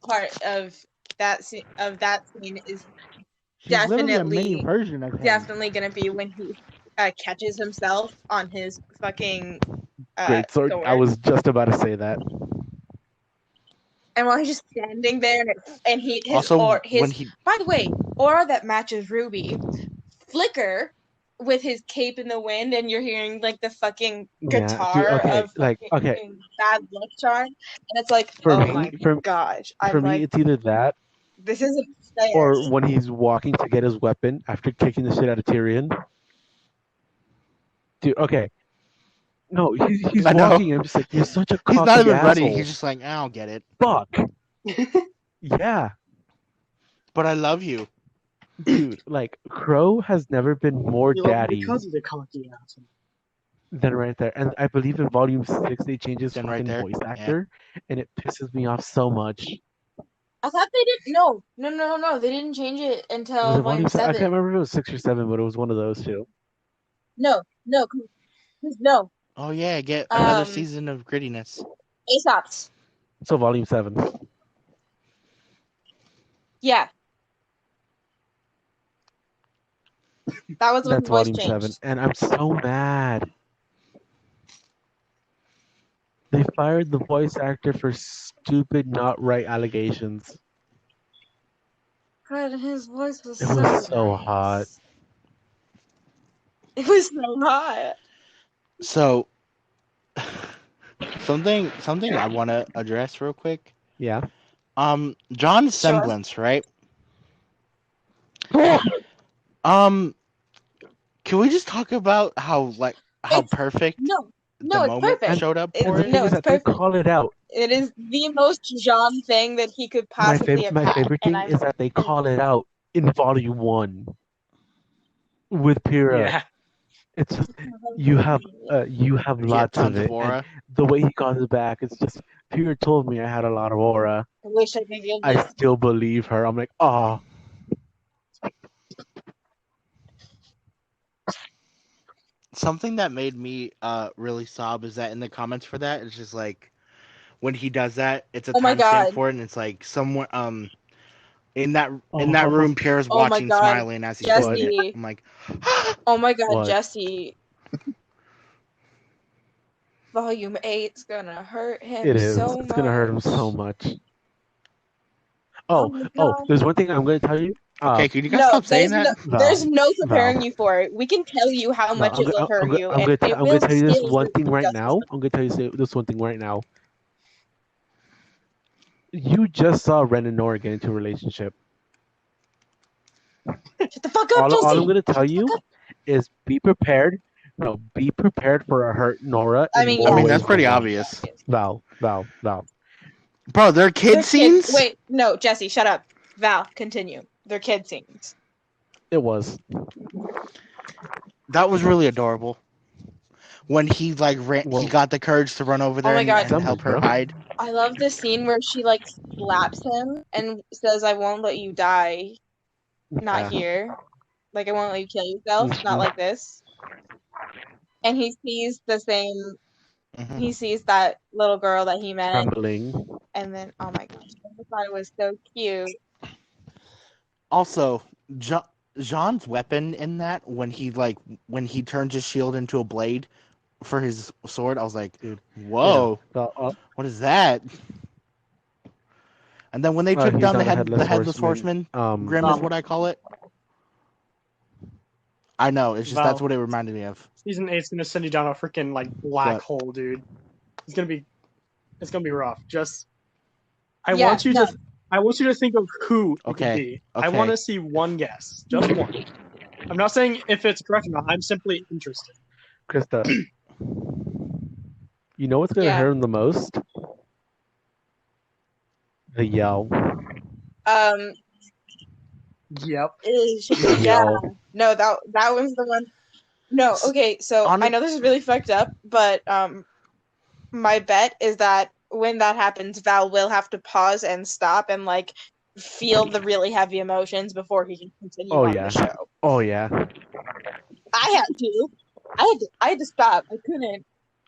part of that scene is She's literally a mini definitely version of him. definitely gonna be when he catches himself on his fucking Great sword. I was just about to say that. and while he's just standing there and he his Also, or his when he by the way, aura that matches Ruby flicker with his cape in the wind, and you're hearing like the fucking guitar of fucking Bad Luck Charm, and it's like, my gosh, for me, it's either that this isn't fair. or when he's walking to get his weapon after kicking the shit out of Tyrion. Dude, okay. No, he's I know. walking. I'm just like, you're such a cocky he's not even asshole. ready. He's just like, I don't get it. Fuck. Yeah. But I love you. Dude, like, Crow has never been more daddy because he's a cocky asshole. than right there. And I believe in Volume 6 they changed his Then fucking right there, voice actor, and it pisses me off so much. I thought they did. No. They didn't change it Was until it Volume 7. I can't remember if it was 6 or 7, but it was one of those two. No. Oh yeah, get another season of grittiness. Aesop's. So Volume 7. Yeah. That was when That's the voice Volume changed. 7, and I'm so mad. They fired the voice actor for stupid, not right allegations. God, his voice was It was so hot. It was so hot. So, something I want to address real quick. Yeah. John's semblance, right? Can we just talk about how perfect the it's moment perfect. Showed up for the thing is that perfect. they call it out. It is the most John thing that he could possibly have. My favorite thing is that they call it out in Volume 1 with Pyrrha. Yeah. It's just, you have lots of it. And the way he calls it back, it's just Pyrrha told me I had a lot of aura. I wish I could give I still believe her. I'm like, oh. Something that made me really sob is that in the comments for that, it's just like when he does that, it's a timestamp for it, and it's like somewhere in that room, Pierre's watching, smiling as he's doing it. I'm like, oh my god, What? Jesse. Volume 8's gonna hurt him. It is. So It's much. gonna hurt him so much. Oh, there's one thing I'm gonna tell you. Okay, can you guys stop saying that? There's no preparing you for it. We can tell you how much it will hurt you. I'm gonna tell you this one thing right now. I'm gonna tell you this one thing right now. You just saw Ren and Nora get into a relationship. Shut the fuck up, Jesse. All I'm gonna tell you is be prepared. No, be prepared for a hurt Nora. I mean that's pretty obvious. Val. Bro, they're kid scenes? Wait, no, Jesse, shut up. Val, continue. They're kid scenes. It was. That was really adorable. When he he got the courage to run over there and help her hide. I love the scene where she slaps him and says, "I won't let you die. Not here. Like I won't let you kill yourself. Not like this." And he sees the same. Mm-hmm. He sees that little girl that he met. Trembling. And then, oh my gosh, I thought it was so cute. Also, Jean's weapon in that when he turns his shield into a blade for his sword, I was like, dude, whoa, what is that? And then when they took He's down not a the headless horseman, Grim is Val. what I call it. I know, it's just Val. that's what it reminded me of. Season 8's gonna send you down a freaking like black What? hole, dude. It's gonna be rough. Just I Yeah, want you no. to think of who it Okay, could be. I okay. want to see one guess, just one. I'm not saying if it's correct or not. I'm simply interested. Krista, you know what's gonna Yeah. hurt him the most? The yell. Yep. Yeah. Yell. No, that was the one. No, okay, so I know this is really fucked up, but my bet is that when that happens, Val will have to pause and stop and like feel the really heavy emotions before he can continue on yeah. the show. Oh yeah. I had to. I had to stop. I couldn't.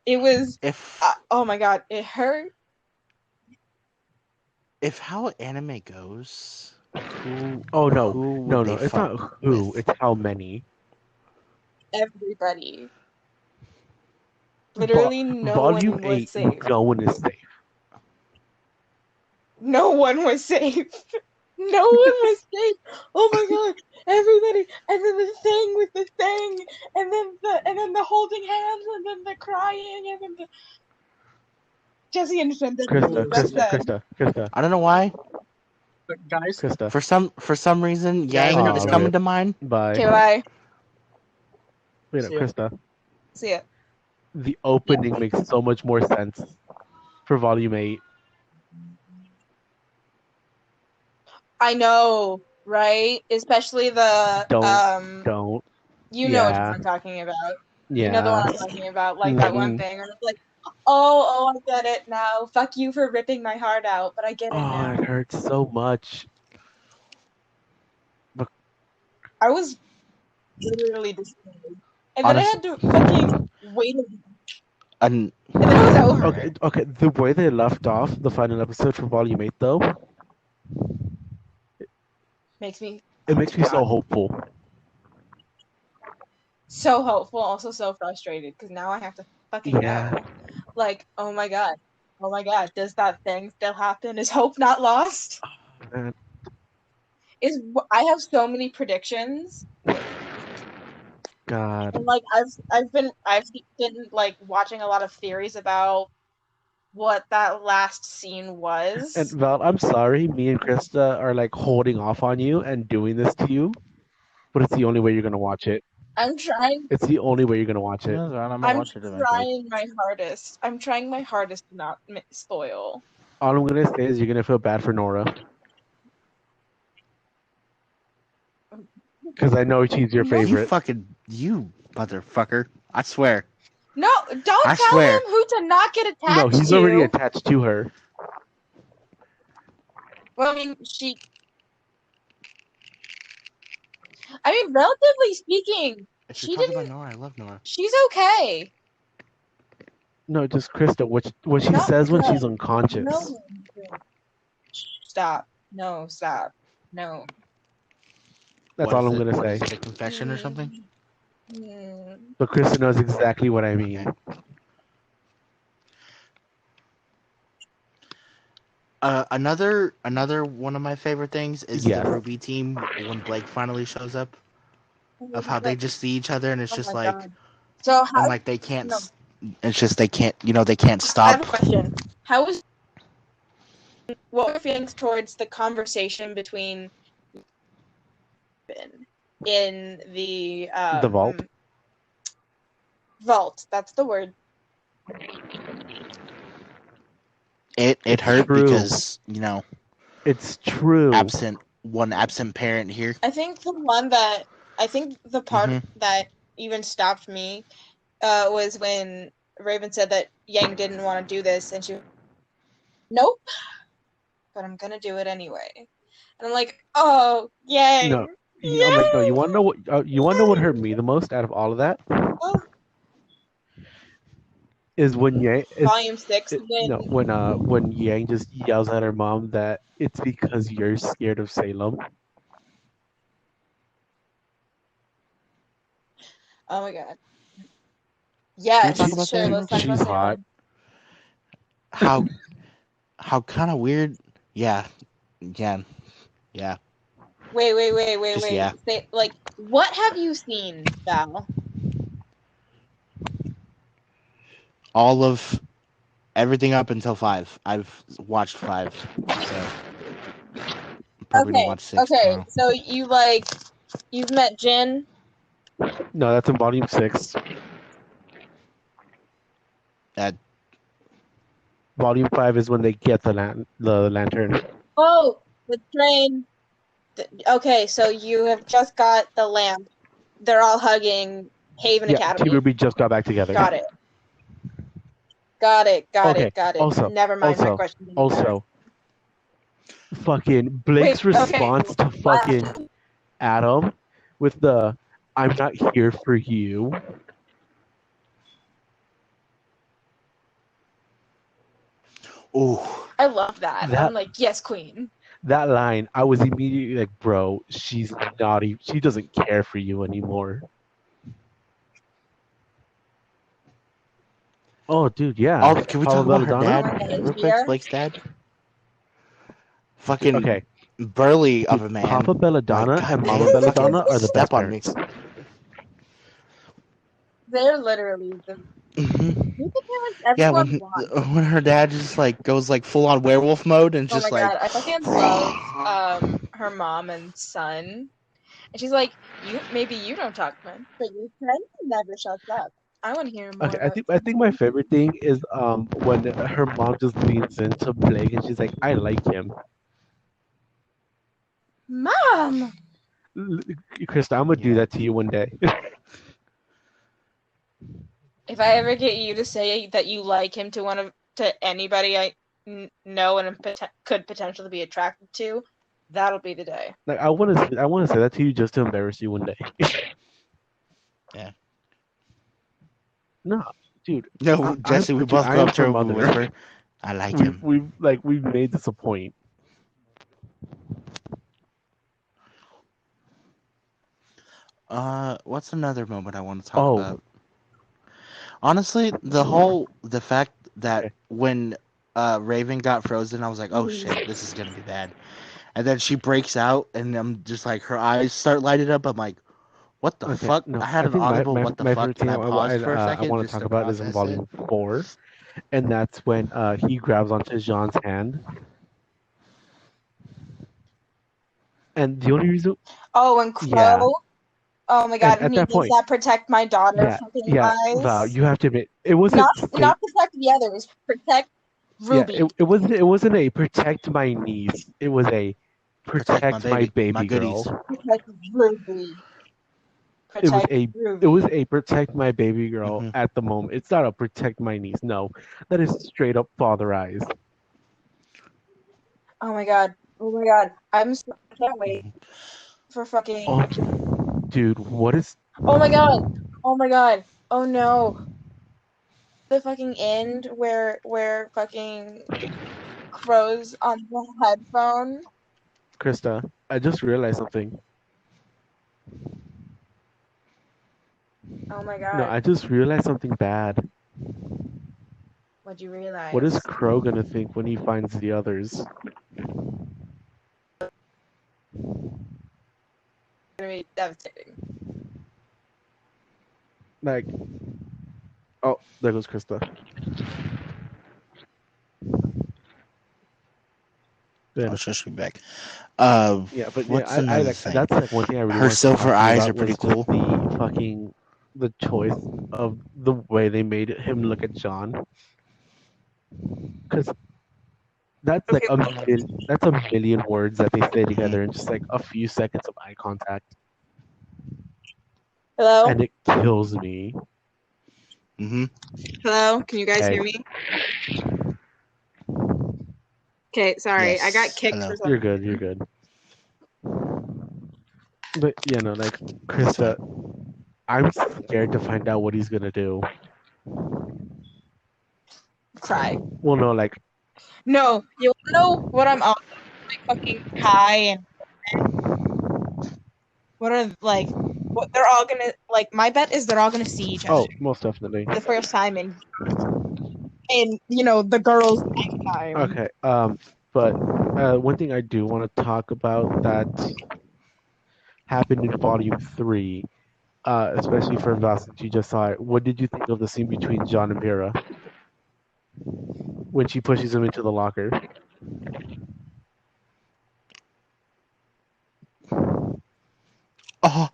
It was. If Oh my god! It hurt. if how anime goes, who? Oh no. Who would No, they it's not fuck who, with? it's how many. Everybody. Literally, no Volume one was 8, safe. no one is safe. No one was safe. No one was safe. Oh my god! Everybody, and then the thing with the thing, and then the holding hands, and then the crying, and then the Jesse and Shinda. Krista. I don't know why. But guys, Krista. For some reason, Yang Aw, is man. coming to mind. Bye. Okay, bye. Wait, See ya. Krista. See ya. The opening makes so much more sense for Volume 8. I know, right? Especially the Don't. You know Yeah. what I'm talking about. Yeah. You know the one I'm talking about, like that one thing. And it's like, oh, I get it now. Fuck you for ripping my heart out, but I get it Oh, now. it hurts so much. I was literally disappointed. And then I had to fucking wait And then it was over. Okay. The way they left off the final episode for Volume 8, though, Makes me so hopeful. so hopeful, also so frustrated, because now I have to fucking Yeah. know. Like, oh my god, does that thing still happen? Is hope not lost? Man. I have so many predictions. God. And like I've been like watching a lot of theories about what that last scene was. And Val, I'm sorry, me and Krista are like holding off on you and doing this to you, but it's the only way you're gonna watch it. I'm trying. It's the only way you're gonna watch it. I'm I'm trying my hardest. I'm trying my hardest to not spoil. All I'm gonna say is you're gonna feel bad for Nora, because I know she's your favorite. You motherfucker! I swear. No, don't I tell swear. him who to not get attached No, he's to. already attached to her. Well, I mean, relatively speaking, If she you're talking didn't. about Nora, I love Nora. She's okay. No, just Krista. What she says when she's unconscious. No. Stop. No, stop. No. That's What all is I'm it? gonna What say. is it, a confession or something? But Krista knows exactly what I mean. Another one of my favorite things is Yes. the Ruby team when Blake finally shows up. Of how they just see each other and it's Oh just my like, God. So how? and like they can't. No. It's just they can't. They can't I stop. have a question. How was? What were your feelings towards the conversation between in the vault? Vault. That's the word. It hurt true. because It's true. absent parent here. I think the part that even stopped me was when Raven said that Yang didn't want to do this, and she, nope, but I'm gonna do it anyway. And I'm like, oh, Yang. No, I'm like, no. You want to know what? You want to know what hurt me the most out of all of that? Oh. Is when Yang Volume 6. when Yang just yells at her mom that it's because you're scared of Salem. Oh my God. Yes, Can we talk about sure. that? Let's talk She's about hot. Salem. How kind of weird. Yeah, Again, yeah. Wait. Just yeah. Say, like, what have you seen, Val? All of everything up until 5. I've watched 5, so I'm probably gonna watch 6 tomorrow. So you've met Jin? No, that's in volume 6. That Volume 5 is when they get the lantern. Oh, the train. Okay, so you have just got the lamp. They're all hugging Haven Yeah, Academy. Team Ruby just got back together. Got it. Okay, also- Never mind my also- question. Also, fucking Blake's Wait, okay. response to fucking Adam with the "I'm not here for you." ooh. I love that. That- I'm like, yes, queen. That line, I was immediately like, "Bro, she's naughty. She doesn't care for you anymore." Oh, dude, yeah. Oh, can we talk about her Belladonna? dad real quick? Blake's dad. Fucking Okay, burly of a dude, man. Papa Belladonna Like, and God Mama damn, Belladonna fucking are the step best on me. parents. They're literally the Mhm. parents Yeah, everyone wants. when her dad just like goes like full on werewolf mode and Oh just my like god, I fucking love her mom and son. And she's like, maybe you don't talk much, but your friend never shuts up. I want to hear more. Okay, about I think my favorite thing is when her mom just leans into Blake and she's like, "I like him." Mom. Krista, I'm gonna do Yeah. that to you one day. If I ever get you to say that you like him to anybody I know and could potentially be attracted to, that'll be the day. Like I want to say that to you just to embarrass you one day. Yeah. No, dude. No, Jesse, we both I go am up to her her and we mother. whisper, I like him. We've made this a point. What's another moment I want to talk about? Honestly, the fact that when Raven got frozen, I was like, oh shit, this is gonna be bad. And then she breaks out, and I'm just like, her eyes start lighting up. I'm like, what the fuck? No, I had an think audible, my what the my fuck? favorite thing And I paused for a I second want to just talk to about is in process it. volume 4, and that's when he grabs onto Jean's hand. And the only reason, Oh, and Crow. Yeah. Oh my god! at And that does point- that protect my daughter fucking yeah, eyes? Val, you have to admit it wasn't not protect the others. Protect Ruby. Yeah, it wasn't a protect my niece. It was a protect my baby my goodies. girl. Protect Ruby. It was Protect Ruby. It was a protect my baby girl Mhm. at the moment. It's not a protect my niece. No, that is straight up father eyes. Oh my god! I can't wait for fucking. Oh, dude, what is? Oh my god! Oh no! The fucking end where fucking Crow's on the headphone. Krista, I just realized something. Oh my god! No, I just realized something bad. What'd you realize? What is Crow gonna think when he finds the others? gonna be devastating? Like, oh, there goes Krista. Oh, she'll be back. Yeah, but what's I another like thing? that's like one thing I really Her wanted to silver talk to you eyes about are pretty was just cool. the choice of the way they made him look at John, because that's like that's a million words that they say together in just like a few seconds of eye contact, Hello? and it kills me. Mm-hmm. Hello? Can you guys Hey. hear me? Okay, sorry. I got Yes, kicked hello. for something. You're good. But yeah, no, like Krista, I'm scared to find out what he's gonna do. Cry. Well, no, like No, you know what I'm on? Like fucking high and what are like what they're all gonna like my bet is they're all gonna see each other most definitely. the first time in you know the girls' time. Okay, but one thing I do want to talk about that happened in Volume 3, especially for Val, since you just saw it. What did you think of the scene between John and Mira when she pushes him into the locker? Oh,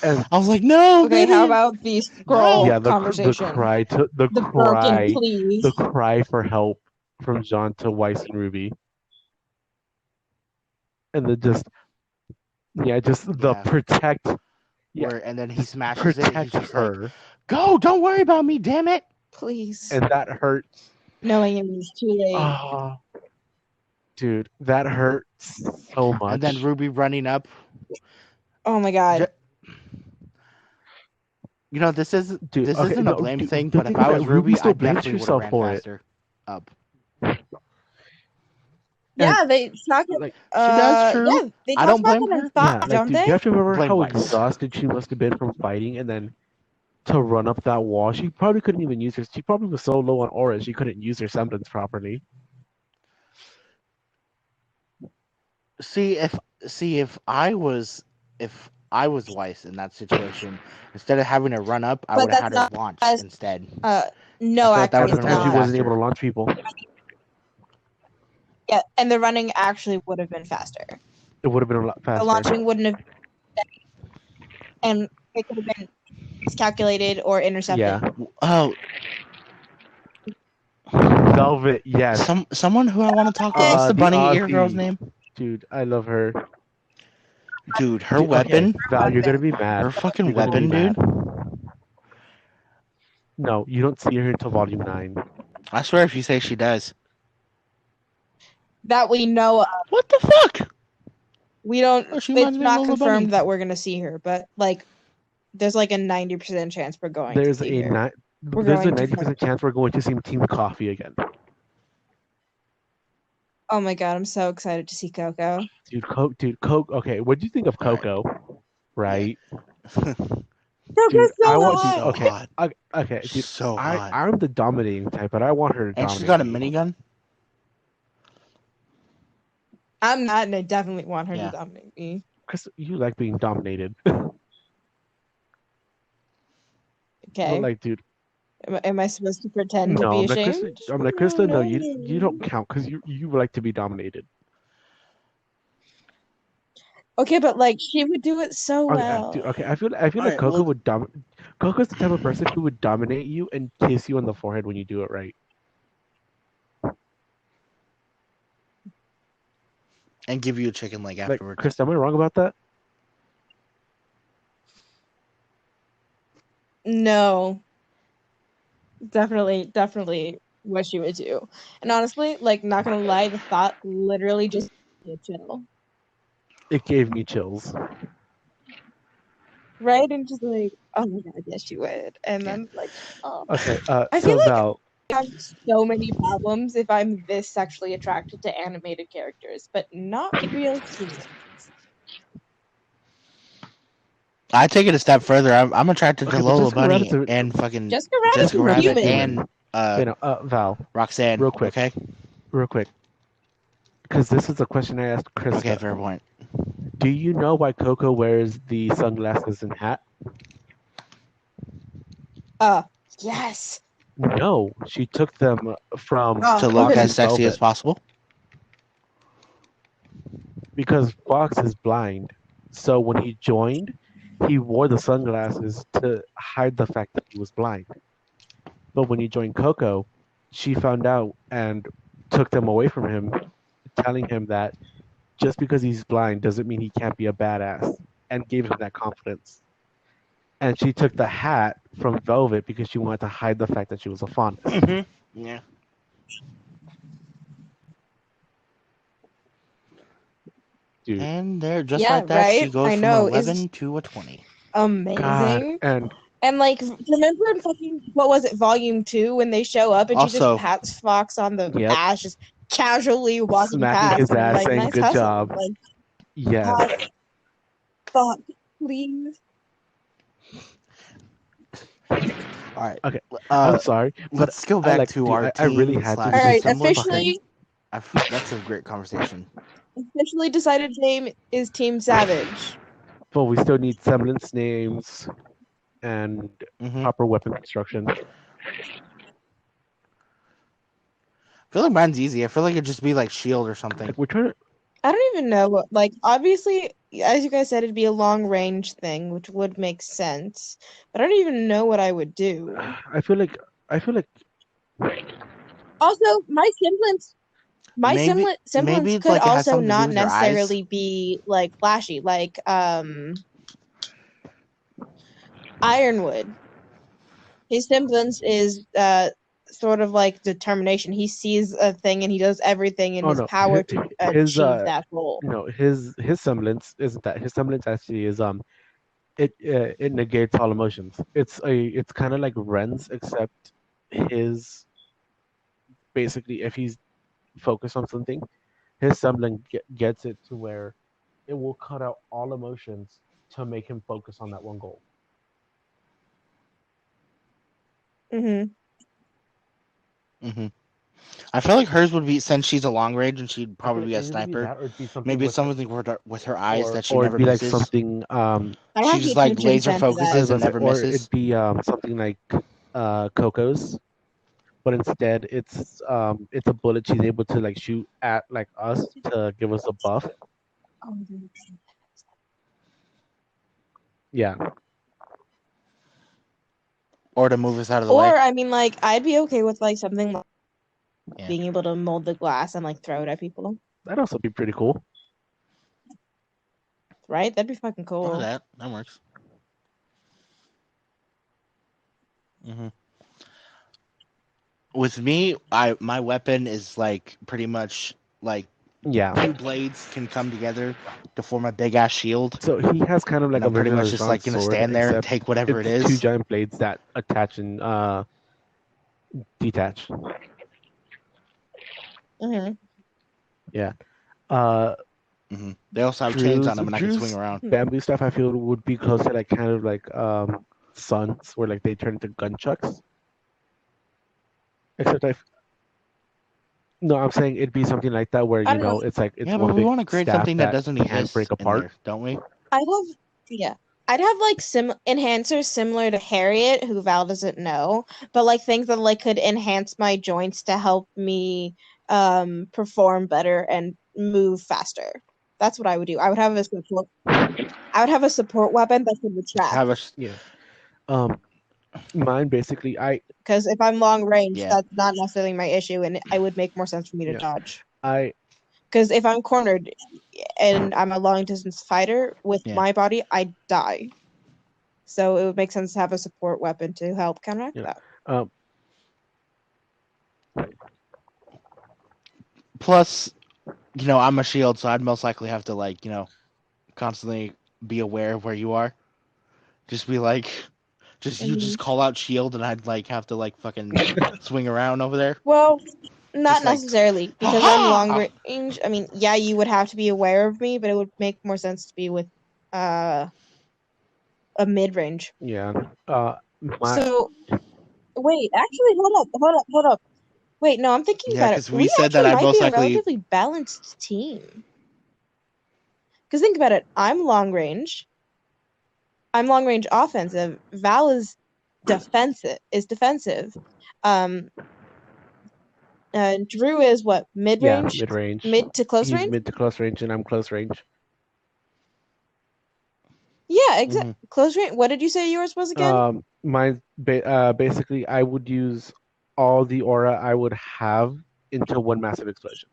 And I was like, no. Okay, baby. how about the scroll yeah, the conversation? cry broken please. the cry for help from John to Weiss and Ruby, and the just the Yeah. protect. Yeah, And then he smashes it. He's protect just like, her, go, don't worry about me, damn it. Please. and that hurt. Knowing it was too late. Oh, dude, that hurt so much. And then Ruby running up. Oh my god. You know, this isn't a blame thing, the but if thing I is was that Ruby Ruby, still I blames definitely would have herself ran for it. faster up. Yeah, they talk Like, She does, true. Yeah, they I talk don't about blame that in her. Thought, yeah, like, don't dude, they? you have to remember Blame how Weiss. exhausted she must have been from fighting, and then to run up that wall. She probably couldn't even use her. She probably was so low on aura she couldn't use her semblance properly. See if I was Weiss in that situation, instead of having to run up, I But would have had that's her launch as- instead. No, I feel like that actually, would've it's been a She little not. wasn't faster. able to launch people. Yeah, and the running actually would have been faster. It would have been a lot The faster. launching wouldn't have, and it could have been miscalculated or intercepted. Yeah. Oh, Velvet, yes. someone who I want to talk to. What's the the bunny ear girl's Aussie. name? Dude, I love her. Dude, her Dude, weapon. Okay, Val, you're gonna be mad. Her fucking You're gonna be weapon, dude. mad. No, you don't see her until Volume 9. I swear, if you say she does. That we know of. What the fuck? We don't. Oh, she reminds It's me of not Lola confirmed Bunny. that we're gonna see her, but like, there's like a 90% chance we're going There's to see her. there's a going to 90% chance we're going to see Team Coffee again. Oh my god, I'm so excited to see Coco. Dude, Coco. Okay, what do you think of All right. Coco? Right? Coco's Dude, so I want. hot! So Okay, hot. okay, dude. So hot. I'm the dominating type, but I want her to And dominate. she's got a me. minigun. I'm not, and I definitely want her Yeah. to dominate me. Because you like being dominated. Okay. But like, dude, Am I supposed to pretend to no, be I'm like, ashamed? Krista, no, you don't count because you like to be dominated. Okay, but like she would do it so well. Dude, okay, I feel like Alright, Coco well- would Coco's the type of person who would dominate you and kiss you on the forehead when you do it right. And give you a chicken leg Like, afterwards. Krista, am I wrong about that? No. Definitely what she would do. And honestly, like, not gonna lie, the thought literally just chill. It gave me chills. Right? And just like, oh my god, yes she would. And Yeah. then like, oh. Okay, I so feel like- Val, I have so many problems if I'm this sexually attracted to animated characters, but not real humans. I take it a step further. I'm attracted Okay, to but Lola Jessica Bunny Rabbit's a- and fucking Jessica Rabbit's Jessica Rabbit human. and Val, Roxanne. real quick. Okay. real quick, because this is a question I asked Krista. Okay, fair point. Do you know why Coco wears the sunglasses and hat? Yes. No, she took them from Oh, To look okay. as sexy Velvet. as possible. Because Fox is blind. So when he joined, he wore the sunglasses to hide the fact that he was blind. But when he joined Coco, she found out and took them away from him, telling him that just because he's blind doesn't mean he can't be a badass, and gave him that confidence. And she took the hat from Velvet because she wanted to hide the fact that she was a faunus. Mm-hmm. Yeah. Dude, And there, just Yeah, like that, she right? goes I from know. an 11 to a 20. Amazing. God, and And like, remember in fucking what was it, Volume 2, when they show up and she Also- just pats Fox on the Yep. ass, just casually walking Smacking past, his and I'm ass, like, saying, nice "Good hustle." job. Like, yeah, God, fuck, please. All right. Okay. I'm sorry, but Let's go back like, to dude, our I really teen had to slash do All right, some resemblance officially, That's a great conversation. Officially decided name is Team Savage. But we still need semblance names and Hmm. proper weapon construction. I feel like mine's easy. I feel like it'd just be like shield or something. Like we're trying to. I don't even know what, like, obviously, as you guys said, it'd be a long range thing, which would make sense. But I don't even know what I would do. I feel like. Also, my Maybe semblance it's could like it has also something to do not with your eyes. necessarily be like flashy, like Ironwood. His semblance is sort of like determination. He sees a thing and he does everything in Oh his no, power to his achieve that goal. no, his semblance isn't that. His semblance actually is it negates all emotions. It's kind of like Ren's, except his basically if he's focused on something, his semblance gets it to where it will cut out all emotions to make him focus on that one goal. Hmm. Hmm. I feel like hers would be, since she's a long range and she'd probably be a It'd either be sniper. that or it'd be something Maybe it's with her, something with her eyes that she or never it'd be like misses. something I don't She have just the like attention laser span for that. I was focuses and gonna say, never or misses. it'd be something like Coco's, but instead it's a bullet she's able to like shoot at like us to give us a buff. Yeah, Or to move us out of the Or way. I mean, like, I'd be okay with like something like Yeah. being able to mold the glass and like throw it at people, that'd also be pretty cool. right? That'd be fucking Or cool. that works. Hmm. With me, my weapon is like pretty much like Yeah. 2 blades can come together to form a big ass shield. So he has kind of like And a I'm pretty version of much his just like gonna sword, stand there and except take whatever it it's two is. giant blades that attach and detach. Hmm. Yeah. They also have chains on them, and I can Drew's swing around. bamboo stuff I feel would be close to like kind of like suns where like they turn into gunchucks. Except no, I'm saying it'd be something like that where I you don't know. know it's like it's Yeah, one but we big want to create staff something that doesn't can't exist break in apart. there, don't we? I'd have like enhancers similar to Harriet, who Val doesn't know, but like things that like could enhance my joints to help me perform better and move faster. That's what I would do. I would have a support weapon that could retract. Have a Yeah. Mine basically Because if I'm long range, Yeah. that's not necessarily my issue, and it would make more sense for me to Yeah. dodge. I Because if I'm cornered and I'm a long distance fighter with Yeah. my body, I die. So it would make sense to have a support weapon to help counteract Yeah. that. Plus, I'm a shield, so I'd most likely have to like, constantly be aware of where you are. Just be like, you just call out shield, and I'd like have to like fucking swing around over there. Well, not Just like, necessarily, because I'm long range. I mean, yeah, you would have to be aware of me, but it would make more sense to be with a mid range. yeah. So wait, actually, hold up. Wait, no, I'm thinking Yeah, about it. because we said that actually I'd might most be a likely. relatively balanced team. Because think about it, I'm long range. I'm long range offensive. Val is defensive. Drew is what, mid range? Yeah, mid range. Mid to close He's range? mid to close range, and I'm close range. Yeah, exactly. Close range. What did you say yours was again? Mine basically I would use all the aura I would have into one massive explosion.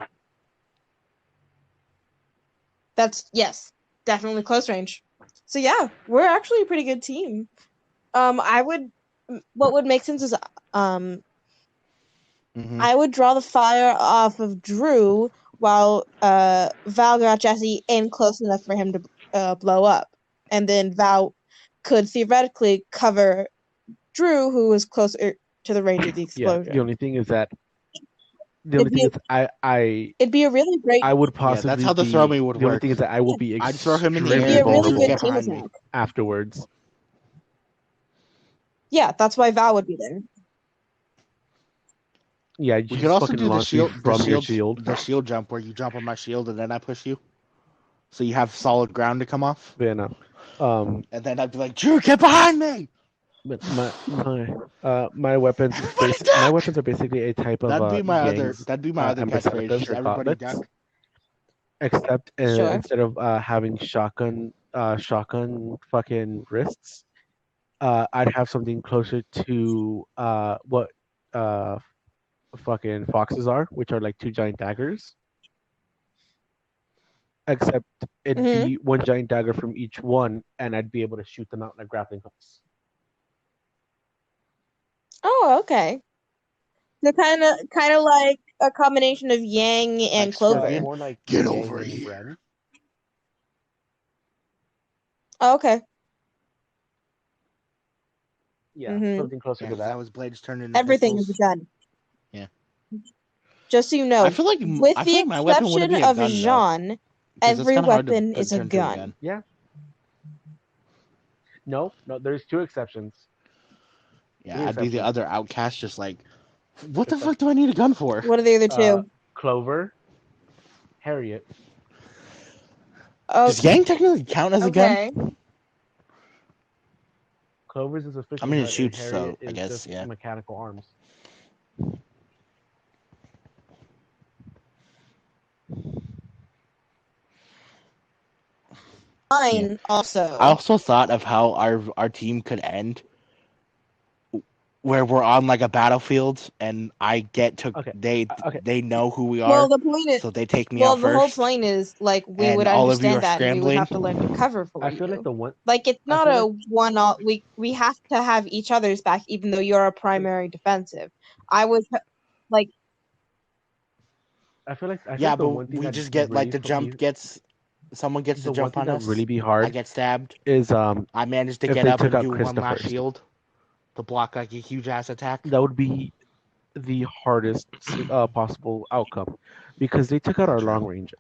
Yes, definitely close range. So yeah, we're actually a pretty good team. What would make sense is I would draw the fire off of Drew while Val got Jesse in close enough for him to blow up, and then Val could theoretically cover Drew, who was closer to the range of the explosion. Yeah, the only thing is that it'd be a really great. I would possibly. That's how the throw me would work. The only thing is that I will be. I'd throw him in the It'd air. be a really vulnerable good team attack afterwards. Yeah, that's why Val would be there. Yeah, you We just could also fucking do the launch me shield, from your shield. the shield jump where you jump on my shield and then I push you, so you have solid ground to come off. But, no. And then I'd be like, Drew, get behind me! But my weapons Everybody my duck! weapons are basically a type of That'd be my Yang's other Ember catchphrase. Sedatives Just or everybody gauntlets, duck. except Sure. instead of having shotgun fucking wrists, I'd have something closer to what fucking foxes are, which are like two giant daggers. Except it'd Mhm. be one giant dagger from each one, and I'd be able to shoot them out like grappling hooks. Oh, okay. So kind of like a combination of Yang and Like Clover. Scorpion. More like Get Yang over and here. Ren. Oh, okay. Yeah, Mhm. something closer Yeah, to that. that was blades turned into Everything is a pistols. gun. Yeah. Just so you know, I feel like with I feel the like my weapon wouldn't exception be a of gun though, Jean, 'cause it's every kinda hard to weapon put is a turn into gun. Yeah. No, there's two exceptions. Yeah, Three I'd be the exceptions. other outcast, just like, what the Except- fuck do I need a gun for? What are the other two? Clover, Harriet. Oh, Does Yang technically count as a gun? okay. Clover's is official. I mean, it gun, and shoots, so Harriet I is guess, just yeah. mechanical arms. Mine also. I also thought of how our team could end, where we're on like a battlefield and I get to Okay. they know who we are, Well, the point is, so they take me well, out the whole first. point is like we and would all of you are understand that, and we would scrambling. have to learn to cover for I you. feel like the one. Like it's I not feel a one-off. We have to have each other's back, even though you're a primary defensive. I was like, I feel like Yeah, the but one thing we that just get really like the put jump me- gets someone gets the to one jump thing on that us. really be I hard get stabbed. is I managed to if get they up took and out do one Krista last first. shield to block like a huge ass attack. that would be the hardest possible outcome because they took out our True. long ranger.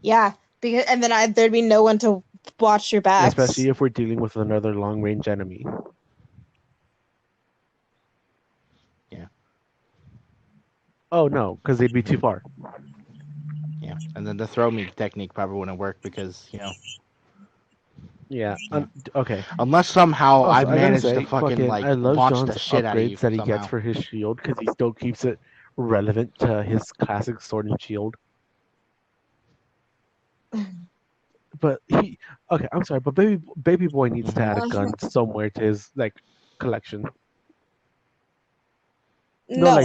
yeah, because and then there'd be no one to watch your backs. Especially if we're dealing with another long range enemy. Yeah. Oh no, because they'd be too far. Yeah, and then the throw me technique probably wouldn't work because Yeah. Yeah. Okay. unless somehow Also, I I gotta managed say, to fucking like I love launch John's the shit out of you upgrades that he somehow. gets for his shield because he still keeps it relevant to his classic sword and shield. But I'm sorry, but baby boy needs to add a gun somewhere to his like collection. No.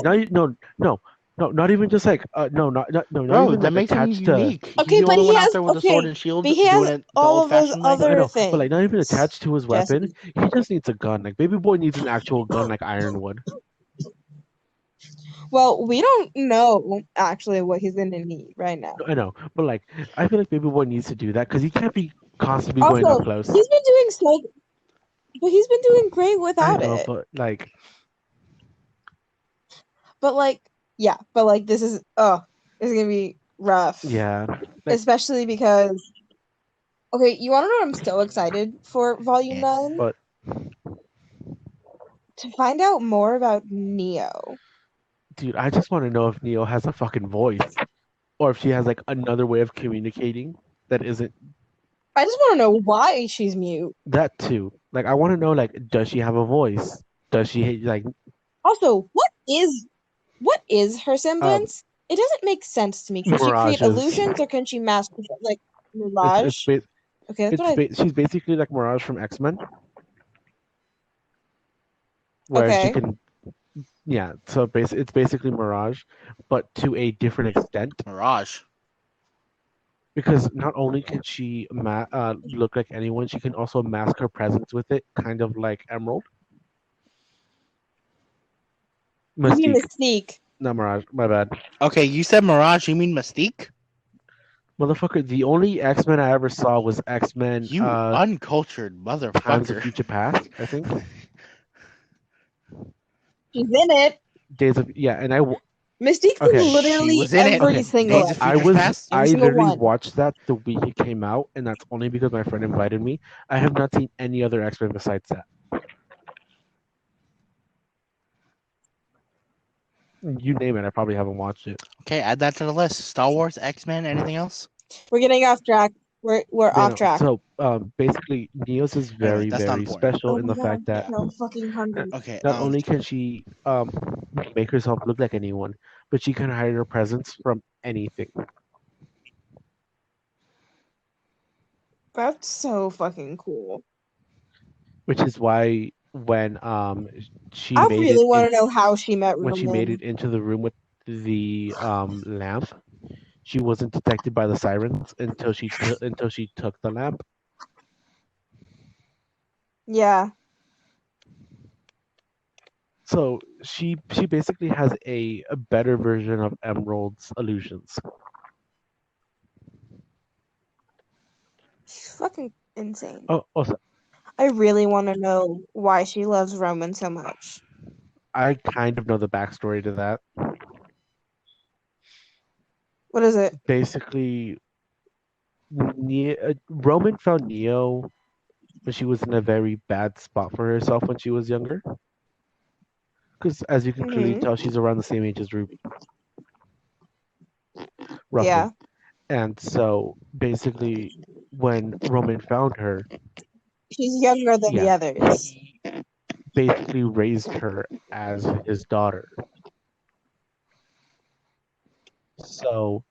Not even just like not Bro, even that like makes him attached to. unique. Okay, He's the but only he one out has- there with a okay, sword and shield but he has doing it the all of those old-fashioned way. other I know, things. but like not even attached to his weapon. Jesse. He just needs a gun. Like baby boy needs an actual gun like Ironwood. Well, we don't know actually what he's gonna need right now. I know, but like I feel like baby boy needs to do that because he can't be constantly going Also, up close. he's been doing so, but he's been doing great I without know, it. but like this is it's gonna be rough. yeah, Especially because okay, you wanna know what I'm so excited for Volume 9? but To find out more about Neo. dude, I just want to know if Neo has a fucking voice, or if she has like another way of communicating that isn't I just wanna know why she's mute. that too. Like I want to know like does she have a voice? Does she like Also, what is her semblance? It doesn't make sense to me. Can she create Mirages. illusions or can she mask like Mirage? Okay, that's what I she's basically like Mirage from X-Men. Where she Okay. can so it's basically Mirage, but to a different extent. Mirage. Because not only can she look like anyone, she can also mask her presence with it, kind of like Emerald. You mean Mystique. Mystique. Not Mirage, my bad. Okay, you said Mirage. You mean Mystique? Motherfucker, the only X-Men I ever saw was X-Men You uncultured Times of motherfucker. Future Past, I think. She's in it. Days of and I Mystique Okay. was literally She was in it. every Okay. single Days of I Future was Past? I Every single literally one. watched that the week it came out, and that's only because my friend invited me. I have not seen any other X-Men besides that. You name it, I probably haven't watched it. Okay, add that to the list. Star Wars, X-Men, anything else? We're getting off track. We're off track. So basically, Neos is Anyway, very, that's not very important. special Oh in my the god, fact that I'm so fucking hungry. Okay, not only can she make herself look like anyone, but she can hide her presence from anything. That's so fucking cool. Which is why when she I made really it want to know how she met when she made Roman. it into the room with the lamp, she wasn't detected by the sirens until she took the lamp. Yeah. So she basically has a better version of Emerald's illusions. She's fucking insane. Oh, also, I really want to know why she loves Roman so much. I kind of know the backstory to that. What is it? Basically, Roman found Neo when she was in a very bad spot for herself when she was younger. Because as you can clearly Mm-hmm. tell, she's around the same age as Ruby, roughly. Yeah. And so basically, when Roman found her, She's younger than the yeah, others. he basically raised her as his daughter. So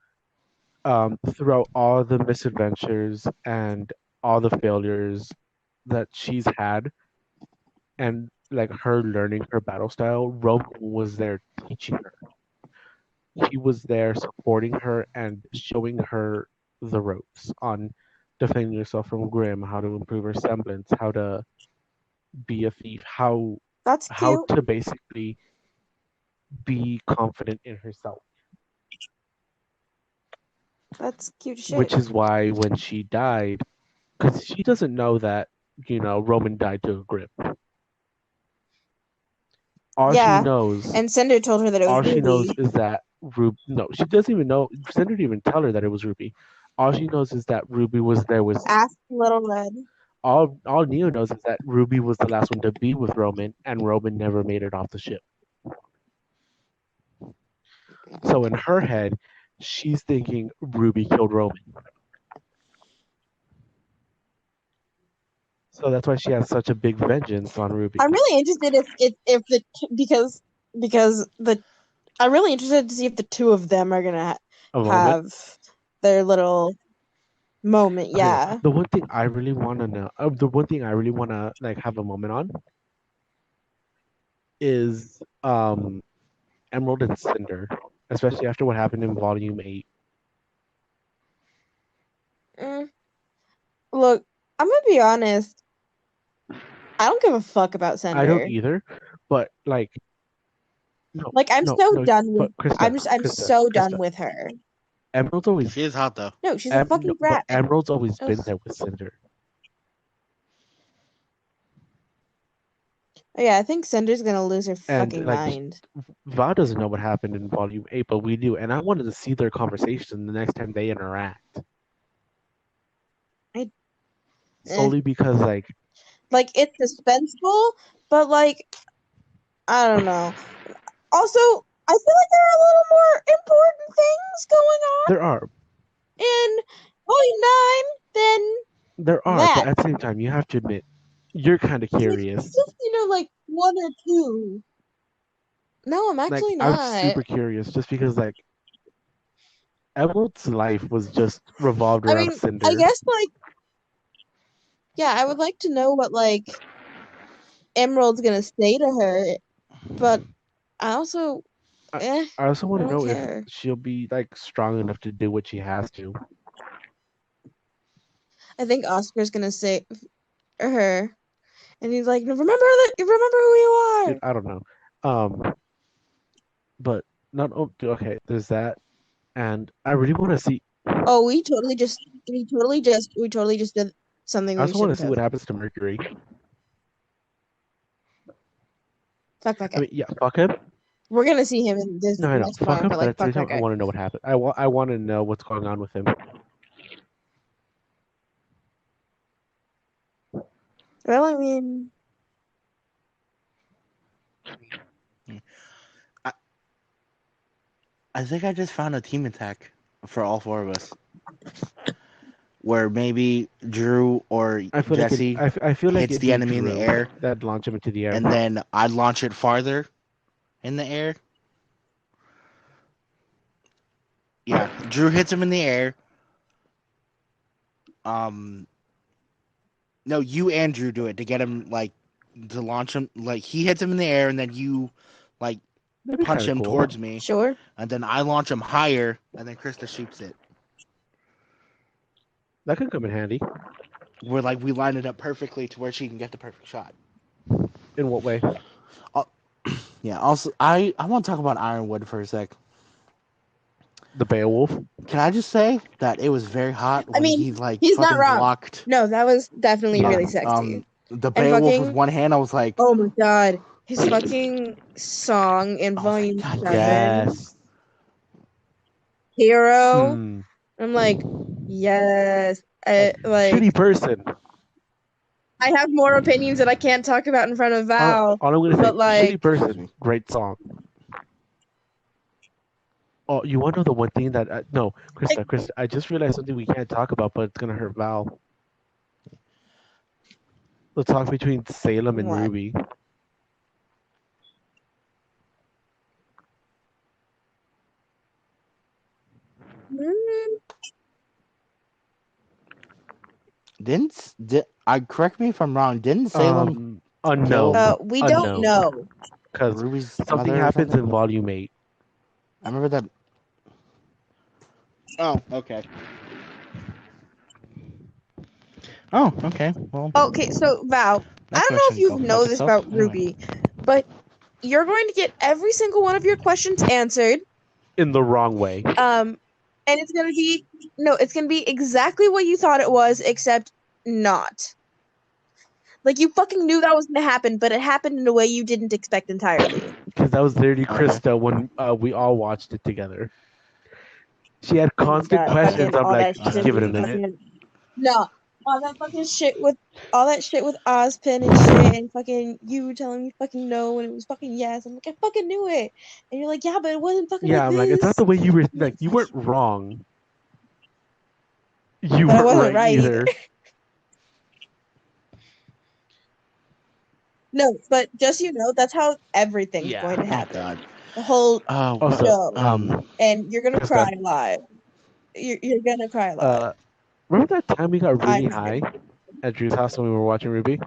throughout all the misadventures and all the failures that she's had, and like her learning her battle style, Roman was there teaching her. He was there supporting her and showing her the ropes on defending yourself from Grim, how to improve her semblance, how to be a thief, That's how cute. to basically be confident in herself. That's cute shit. Which is why when she died, because she doesn't know that Roman died to a Grim. All Yeah. she knows, And Cinder told her that it was all she knows Ruby. is that No, she doesn't even know. Cinder didn't even tell her that it was Ruby. All she knows is that Ruby was there with. Ask Little Red. All Neo knows is that Ruby was the last one to be with Roman, and Roman never made it off the ship. So in her head, she's thinking Ruby killed Roman. So that's why she has such a big vengeance on Ruby. I'm really interested if the because the I'm really interested to see if the two of them are gonna have their little moment. Yeah. Okay, the one thing I really want to know, the one thing I really want to like have a moment on, is Emerald and Cinder, especially after what happened in Volume 8. Look, I'm gonna be honest. I don't give a fuck about Cinder. I don't either, but like, no, like I'm no, so no, done with. Krista, I'm Krista, so Krista. done with her. Emerald's always. She is hot though. No, she's a fucking brat. But Emerald's always been Ugh. there with Cinder. Oh, yeah, I think Cinder's gonna lose her fucking like, mind. Va doesn't know what happened in Volume 8, but we do, and I wanted to see their conversation the next time they interact. Solely because like it's suspenseful, but like I don't know. Also, I feel like there are a little more important things going on. There are. In Volume 9 than there are, that. but at the same time, you have to admit, you're kind of curious. Just like one or two. No, I'm actually not. I'm super curious, just because like Emerald's life was just revolved around Cinder. I guess yeah, I would like to know what Emerald's gonna say to her, but I also I also want to know care. if she'll be like strong enough to do what she has to. I think Oscar's gonna say her, and he's like, remember who you are. Dude, I don't know. But not okay. There's that, and I really want to see. Oh, we totally just did something. I also want to see what happens to Mercury. Fuck that guy. I mean, yeah, fuck him. We're gonna see him in this. No, I know. Fuck him, but but at the same fuck time, that guy. I want to know what happened. I want to know what's going on with him. Well, I mean, 'cause, 'Cause I think I just found a team attack for all four of us, where maybe Drew or I feel Jesse like I feel like hits it'd the be enemy in the Drew air, that'd launch him into the air. and then I'd launch it farther in the air. Yeah, Drew hits him in the air. No, you and Drew do it to get him like to launch him. Like he hits him in the air, and then you like That'd be punch kinda him cool. towards me, Sure. and then I launch him higher, and then Krista shoots it. That could come in handy. Where like we line it up perfectly to where she can get the perfect shot. In what way? Yeah. Also, I want to talk about Ironwood for a sec. The Beowulf. Can I just say that it was very hot when mean, he like he's not fucking wrong. blocked No, that was definitely Yeah, really sexy. the Beowulf fucking- with one hand. I was like, Oh my god. His fucking song in I was like, Volume God 7, Yes. Hero. Hmm. I'm like, yes. Like, Shitty person. I have more opinions that I can't talk about in front of Val. All I'm gonna say, but, like- shitty person, great song. Oh, you want to know the one thing that no, Krista, I just realized something we can't talk about, but it's gonna hurt Val. The talk between Salem and What? Ruby. I correct me if I'm wrong. Didn't Salem Unknown. We don't Unknown. know. Because Ruby's something mother or happens something? in Volume 8. I remember that. Oh, okay. Oh, okay. Well, Okay, so Val, that I don't know if question you go know fuck this itself. about Anyway. Ruby, but you're going to get every single one of your questions answered. In the wrong way. And it's gonna be exactly what you thought it was, except not. Like you fucking knew that was gonna happen, but it happened in a way you didn't expect entirely. Because that was literally Okay. Krista when we all watched it together. She had constant God, questions. fucking I'm all like, that just shit give it a with minute. fucking- No, all that fucking shit with Ozpin and shit, and fucking you telling me fucking no and it was fucking yes. I'm like, I fucking knew it, and you're like, yeah, but it wasn't fucking. Yeah, like I'm like, it's not the this. way you were. Like, you weren't wrong. You But I weren't wasn't right right either. No, but just so you know, that's how everything's Yeah. going to Oh happen. God. The whole Also, show, and you're gonna Krista. cry live. You're gonna cry live. Remember that time we got really I'm high at Drew's house when we were watching Ruby?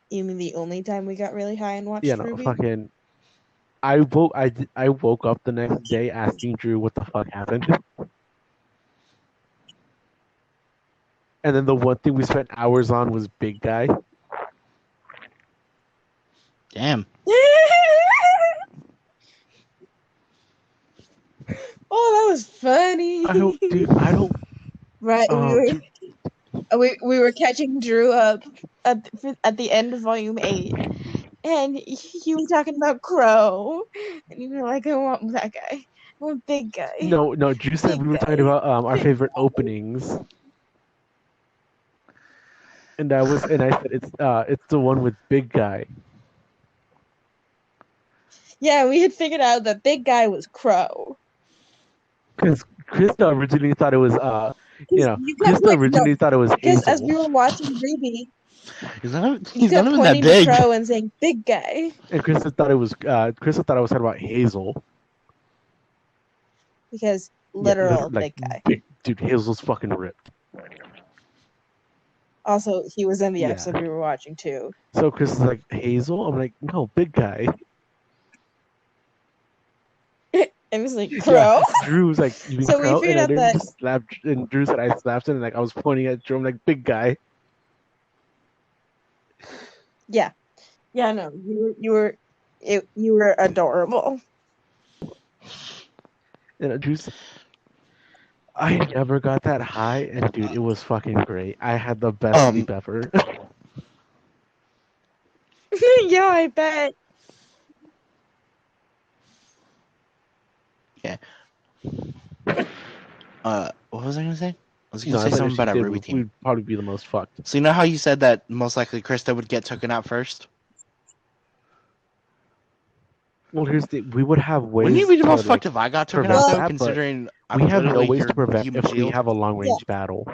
You mean the only time we got really high and watched Yeah, no, Ruby? fucking. I woke up the next day asking Drew what the fuck happened. And then the one thing we spent hours on was Big Guy. Damn. Oh, that was funny. I don't. Right, Dude, we were catching Drew up at the end of Volume 8, and you were talking about Crow, and you were like, I want that guy. I want Big Guy. no. Drew said Big we were Guy. talking about our favorite openings, and I said it's the one with Big Guy. Yeah, we had figured out that Big Guy was Crow. Because Krista originally thought it was You kept, Krista originally thought it was because Hazel. as we were watching Ruby, He's you not kept even that pointing to big. Crow and saying Big Guy And Krista thought it was talking about Hazel. because Yeah, literal like, Big Guy. Dude, Hazel's fucking ripped. Also, he was in the Yeah. episode we were watching too. So Chris is like, Hazel? I'm like, no, Big Guy. It was like Crow. Yeah. Drew was like, you mean So we Crow? figured And I out didn't that- just slap, and Drew said I slapped him, and like I was pointing at Drew, I'm like, Big Guy. Yeah, no, you were adorable. And Drew's, I never got that high, and dude, it was fucking great. I had the best sleep ever. Yeah, I bet. What was I gonna say? I was No, gonna I say thought something if she about our did, Ruby team. we'd probably be the most fucked. So you know how you said that most likely Krista would get taken out first? Well, here's the we would have ways Wouldn't you be the to most like fucked if I got taken prevent out though? that, but Considering I'm we have no literally ways your to prevent human if we shield. have a long range battle.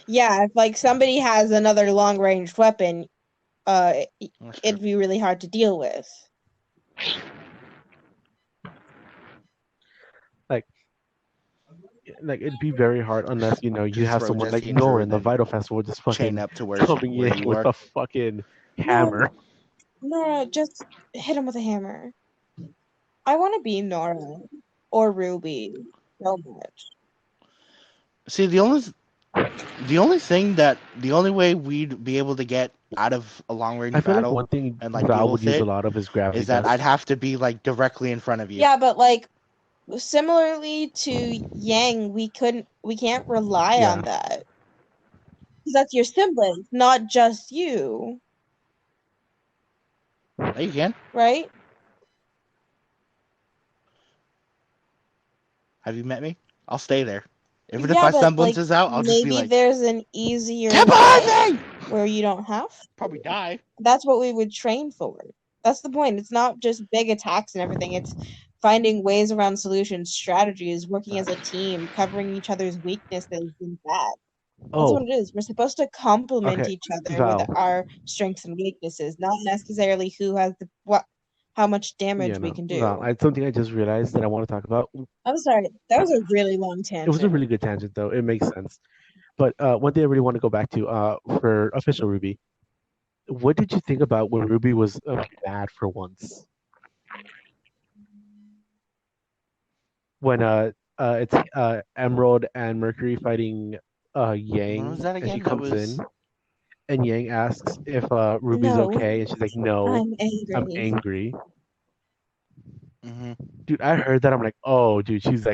Yeah, if like somebody has another long range weapon, That's it'd true. be really hard to deal with. Like it'd be very hard unless you Just have throw someone like Jesse and Drew Nora in and the then Vital Festival just chain fucking up to where coming you in with are. a fucking hammer. No, just hit him with a hammer. I want to be Nora or Ruby so much. See, the only way we'd be able to get out of a long range I feel like battle one thing and like Val deal would with use a it lot of is gravity is that dust. I'd have to be like directly in front of you. Yeah, but like similarly to Yang, we can't rely on that. Because that's your siblings, not just you, Yeah, you can. right? Have you met me? I'll stay there. Even if Yeah, my but semblance like is out, I'll just be maybe like, there's an easier get way behind me! where you don't have. Probably die. That's what we would train for. That's the point. It's not just big attacks and everything. It's finding ways around solutions, strategies, working as a team, covering each other's weaknesses and that. That's what Oh, it is. We're supposed to complement okay, each other with Val. our strengths and weaknesses, not necessarily who has how much damage Yeah, we no, can Val. do. Something I just realized that I want to talk about. I'm sorry. That was a really long It was a tangent. really good tangent, though. It makes sense. But one thing I really want to go back to for official Ruby. What did you think about when Ruby was mad for once? When it's Emerald and Mercury fighting Yang, What was that and again? she That comes was. in, and Yang asks if Ruby's No, okay, and she's like, "No, I'm I'm angry. angry." Mm-hmm. Dude, I heard that. I'm like, oh, dude, she's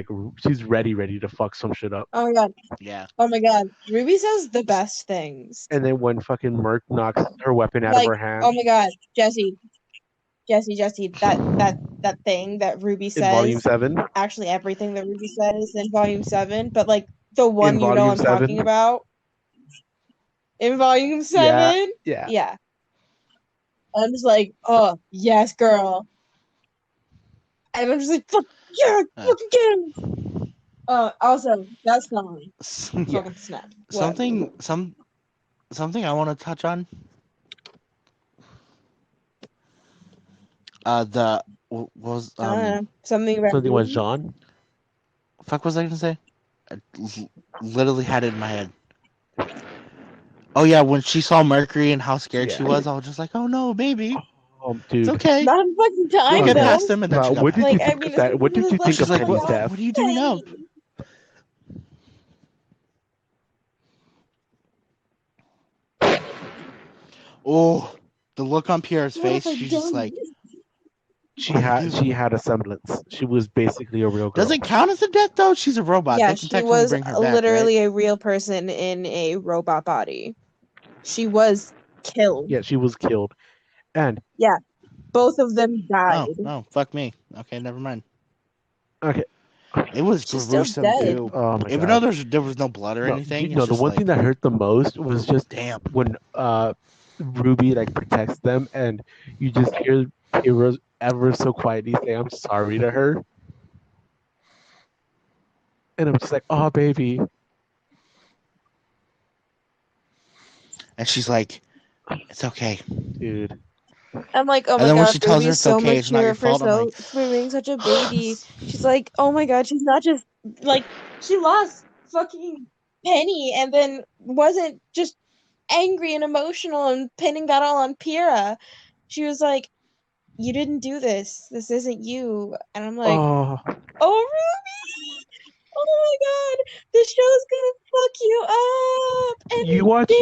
ready to fuck some shit up. Oh my god. Yeah. Oh my god. Ruby says the best things. And then when fucking Merc knocks her weapon out Like, of her hand oh my god, Jesse, that thing that Ruby in Volume says, 7, actually everything that Ruby says in Volume 7, but like the in one you know Volume I'm talking 7, about in Volume 7, yeah. yeah. I'm just like, oh yes, girl. And I'm just like, fuck yeah, fucking get him. Also that song, Yeah. fucking snap. What? Something I want to touch on. Was Something about Something was Ruby? John. fuck was I gonna say? I literally had it in my head. Oh yeah, when she saw Mercury and how scared she Yeah. was, I was just like, oh no, baby, Dude. it's okay. Not a fucking time We'll get though. past him, and then she got What did past you Like, I think mean, of that? What did you think She's of like, Penny's what death? are you doing up? Oh, the look on Pierre's What have face. I She's just done? like, She what do you do? had a semblance. She was basically a real girl. Does it count as a death though? She's a robot. Yeah, They can she technically was bring her back, literally right? a real person in a robot body. She was killed. Yeah, she was killed. And Yeah, both of them died. Oh no, fuck me. Okay, never mind. okay, It was She's still gruesome dead. too. oh my Even god. though there was no blood or No, anything, no, it's the just one like, thing that hurt the most was just damn. when Ruby like protects them and you just hear Heroes ever so quietly say I'm sorry to her. And I'm just like, oh baby. And she's like, it's okay. Dude. I'm like, oh And my then when god, she tells her Ruby's it's so okay, it's not mature your fault, I'm like, for being such a baby. She's like, oh my god, she's not just like she lost fucking Penny and then wasn't just angry and emotional and pinning that all on Pyrrha. She was like, you didn't do this. This isn't you. And I'm like, Oh, Ruby! Oh my god, this show's gonna fuck you up. And you watch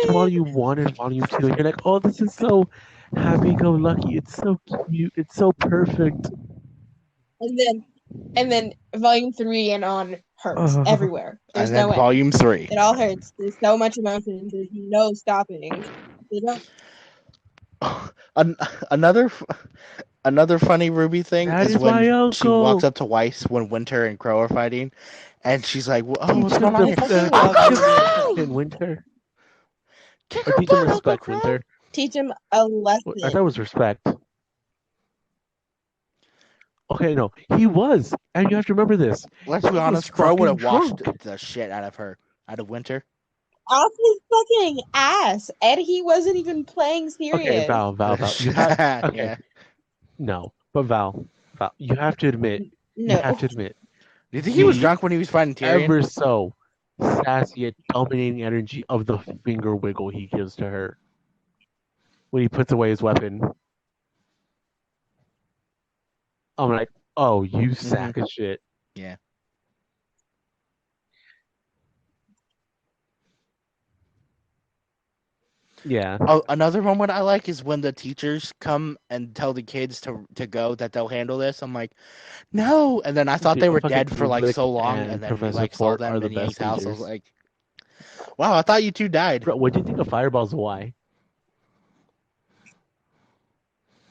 Volume 1 and Volume 2 and you're like, oh, this is so happy-go-lucky. It's so cute. It's so perfect. And then Volume 3 and on hurts everywhere. There's and then no end. Volume 3. It all hurts. There's so much emotion. There's no stopping. They don't. Another funny Ruby thing That is is my when she uncle. walks up to Weiss when Winter and Crow are fighting, and she's like, "Oh, what's Teach going him on here?" respect Uncle in Crow! Winter. Kick Or her teach him butt, Uncle respect, Crow! Winter. Teach him a lesson. I thought it was respect. Okay, no, he was, and you have to remember this. Let's He be was honest, Crow would have fucking washed drunk. the shit out of her, out of Winter. Off his fucking ass, and he wasn't even playing serious. Okay, Val. You have okay. Yeah. No, but Val, you have to admit. No. You have to admit. Do you think he was drunk when he was fighting Tyrion? Ever so sassy yet dominating energy of the finger wiggle he gives to her when he puts away his weapon. I'm like, oh, you sack of shit. Yeah. Yeah. Oh, another moment I like is when the teachers come and tell the kids to go, that they'll handle this. I'm like, no. And then I thought they were dead for like so long, and then we like saw them in Yang's house. I was like, wow, I thought you two died. Bro, what do you think of Fireball Zwei?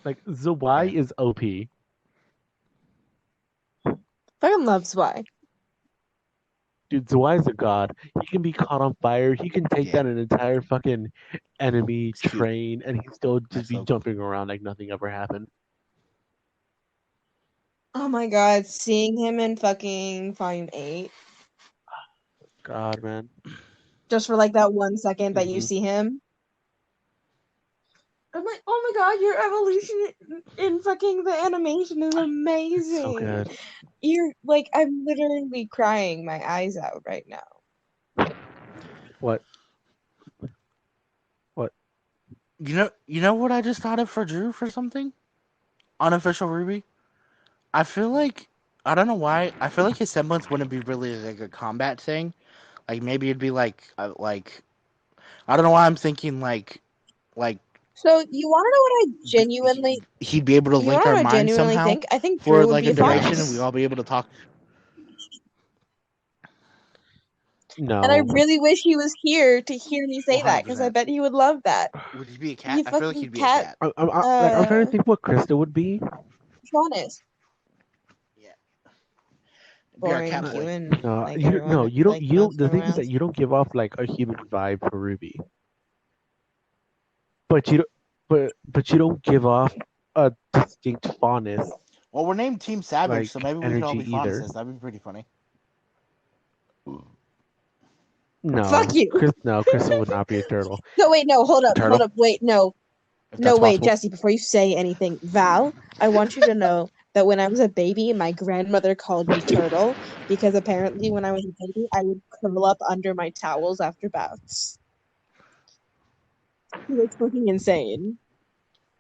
Like, Zwei is OP. Fucking love Zwei. Dude, Zwei is a god. He can be caught on fire. He can take down an entire fucking enemy train, and he still just be jumping around like nothing ever happened. Oh my god, seeing him in fucking Volume 8. God, man. Just for like that 1 second that you see him. I'm like, oh my god, your evolution in fucking the animation is amazing. So good. You're like, I'm literally crying my eyes out right now. What? You know what I just thought of for Drew for something? Unofficial Ruby? I feel like, I don't know why, I feel like his semblance wouldn't be really like a combat thing. Like maybe it'd be like I don't know why I'm thinking like. So you want to know what I genuinely? He'd be able to link our minds somehow. I think for Drew would like be a duration, fine. and we all be able to talk. No. And I really wish he was here to hear me say that, because I bet he would love that. Would he be a cat? I feel like he'd be a cat. I'm trying to think what Krista would be. Honest. Yeah. Boring human. You don't. The thing is that you don't give off like a human vibe for Ruby. But you don't give off a distinct fondness. Well, we're named Team Savage, like so maybe we can all be fondness. That'd be pretty funny. No. Fuck you. Krista would not be a turtle. No, wait, no, hold up, wait, no. No, wait, possible. Jesse, before you say anything, Val, I want you to know that when I was a baby, my grandmother called me Turtle, because apparently when I was a baby, I would curl up under my towels after baths. It's fucking insane.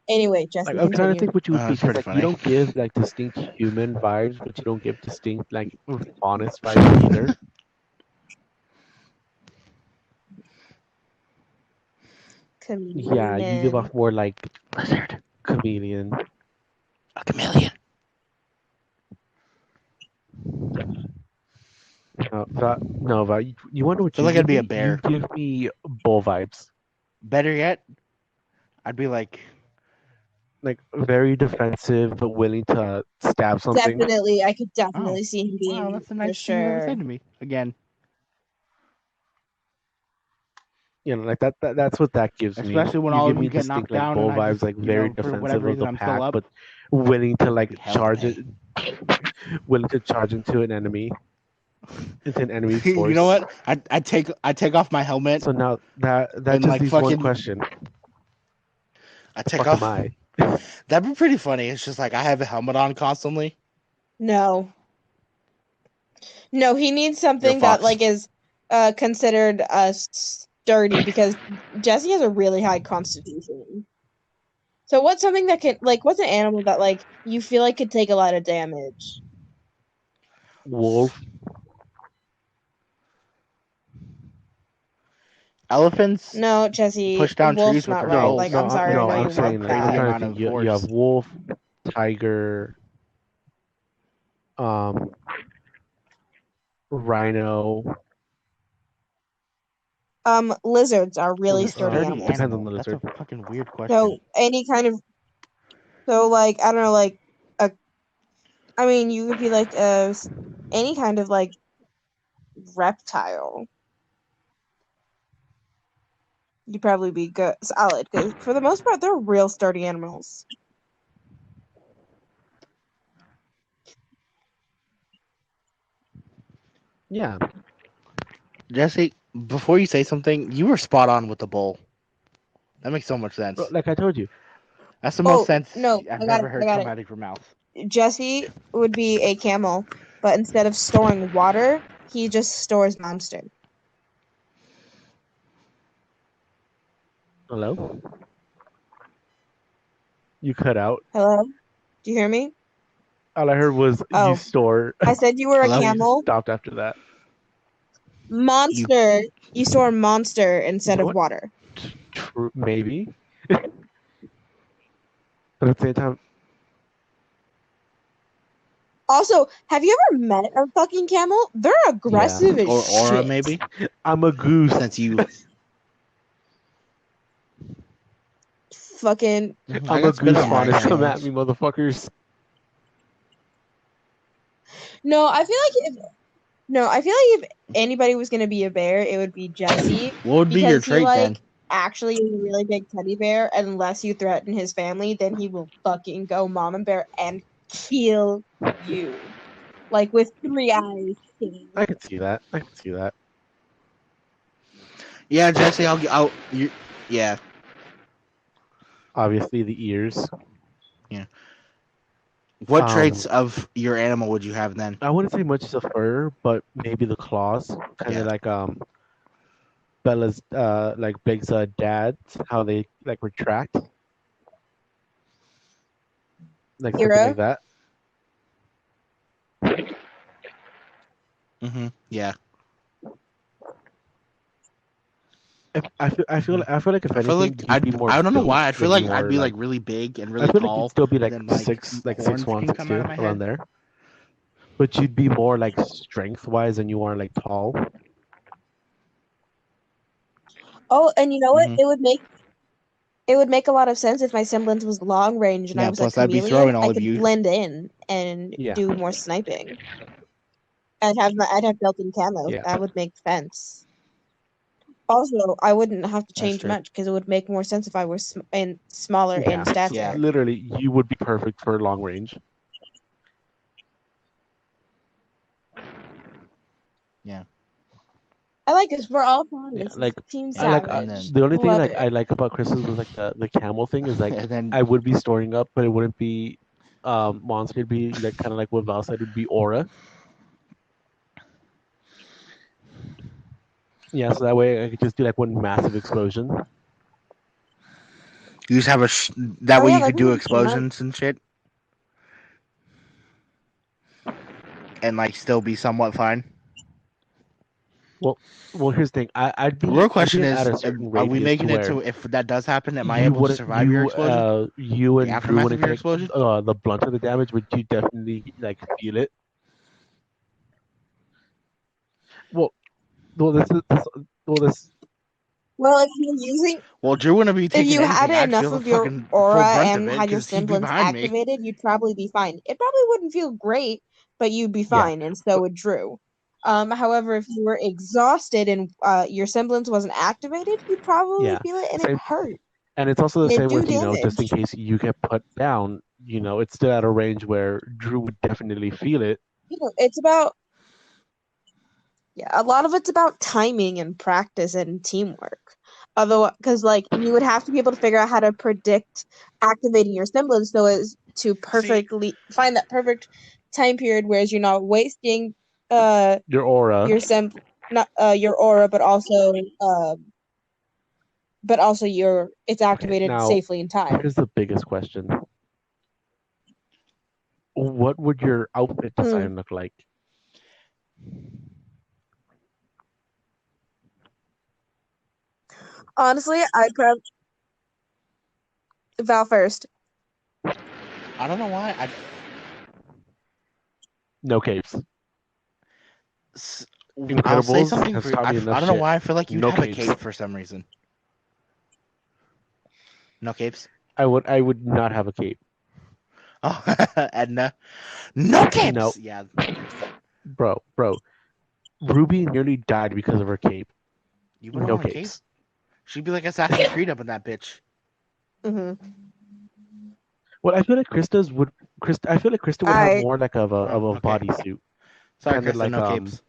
Anyway, Jesse, I'm trying to think what you would be, because like, you don't give like distinct human vibes, but you don't give distinct like honest vibes either. Chameleon. Yeah, you give off more like lizard, chameleon, a chameleon. No, you wonder what I feel like I'd be a bear. You give me bull vibes. Better yet, I'd be like very defensive but willing to stab something. Definitely, I could definitely see him being. Wow, that's a nice thing you ever said to me. Again. You know, like that's what that gives me. Especially when all of you get knocked down. Bull vibes, like very defensive of the pack, but willing to like charge it, willing to charge into an enemy. It's an enemy force. You know what? I take off my helmet. So now that just like leaves one question. I take off. That'd be pretty funny. It's just like I have a helmet on constantly. No, he needs something that like is considered sturdy, because Jesse has a really high constitution. So what's something that can what's an animal that like you feel like could take a lot of damage? Wolf. Elephants? No, Jesse. Push down trees with not their right. holes. Like, I'm sorry. No, I'm saying like, you have wolf, tiger, rhino. Lizards are really sturdy animals. Depends on the lizard. That's a fucking weird question. So any kind of, like I don't know, like I mean, you could be like any kind of like reptile. You'd probably be good, solid, because for the most part, they're real sturdy animals. Yeah. Jesse, before you say something, you were spot on with the bull. That makes so much sense. Like I told you. That's the most sense No, I've I got ever heard come out of your mouth. it. Jesse would be a camel, but instead of storing water, he just stores monster. Hello? You cut out. Hello? Do you hear me? All I heard was Oh. you store. I said you were a Hello? camel. Stopped after that. Monster. You store monster instead of What? water. Maybe. But at the same time, Also, have you ever met a fucking camel? They're aggressive as Or shit. aura, maybe? I'm a goose. Since you... Fucking. I'm a goose spawners. Come at me, motherfuckers. No, I feel like if anybody was gonna be a bear, it would be Jesse. What would be your Because he trait then? actually is a really big teddy bear. Unless you threaten his family, then he will fucking go mama bear and kill you, like with 3 eyes. I can see that. Yeah, Jesse, yeah. Obviously, the ears. What traits of your animal would you have then? I wouldn't say much the fur, but maybe the claws. Kind of like Bella's like Big's dad's, how they like retract. Like something Hero? like that. Mm-hmm. Yeah. I feel like if anything, I feel like you'd be more I don't know built why. I feel than like you I'd are, be like really big and really I feel tall. like you'd still be like and then, six horns one, can 6'2", come out of my around head. there. But you'd be more like strength wise than you are like tall. Oh, and you know what? Mhm. It would make a lot of sense if my semblance was long range and I Yeah, was plus a I'd be chameleon. throwing all I of could you. blend in and Yeah. do more sniping. I'd have built-in camo. Yeah. That would make sense. Also, I wouldn't have to change true. much because it would make more sense if I were smaller in stature. Yeah. Literally, you would be perfect for long range. Yeah. I like this. We're all fine. Yeah, This is like Team I like Savage. the only thing Love like it. I like about Chris's was like the camel thing is like And then I would be storing up, but it wouldn't be monster. It'd be like kind of like what Val said. It'd be aura. Yeah, so that way I could just do like one massive explosion. you just have that way yeah, you could that'd do be explosions and shit. And like still be somewhat fine. Well, here's the thing. I'd be. The real question I'd be is, at a certain are we radius making to it where to if that does happen, am I you able to wouldn't- survive your explosion? You and The Drew aftermath wouldn't of your take explosion? the blunt of the damage, but you definitely like feel it. Well, this. Well, if you're using, Well, Drew wouldn't be if taking you had anything. I'd enough feel the of your fucking full aura brunt and of it had your 'cause he'd be semblance behind me. activated, you'd probably be fine. It probably wouldn't feel great, but you'd be fine, and so would Drew. However, if you were exhausted and your semblance wasn't activated, you'd probably feel it and it hurt. And it's also the It same do with just in damage. case you get put down. It's still at a range where Drew would definitely feel it. It's about a lot of it's about timing and practice and teamwork. Otherwise, because like you would have to be able to figure out how to predict activating your semblance so as to perfectly find that perfect time period, whereas you're not wasting Your aura. your aura, but also it's activated now, safely in time. Here's the biggest question: what would your outfit design look like? Honestly, I'd probably Val first. I don't know why. No capes. I'll say Incredibles something has for you. taught me I enough don't know shit. why I feel like you'd No have a capes. cape for some reason. No capes? I would not have a cape. Oh, Edna. No capes! No. Yeah. Bro. Ruby nearly died because of her cape. You wouldn't No want a cape? capes. She'd be like Assassin's Creed up in that bitch. Hmm. Well, I feel like Krista would have more like of a Okay. bodysuit, Sorry, kind of Krista, like no capes.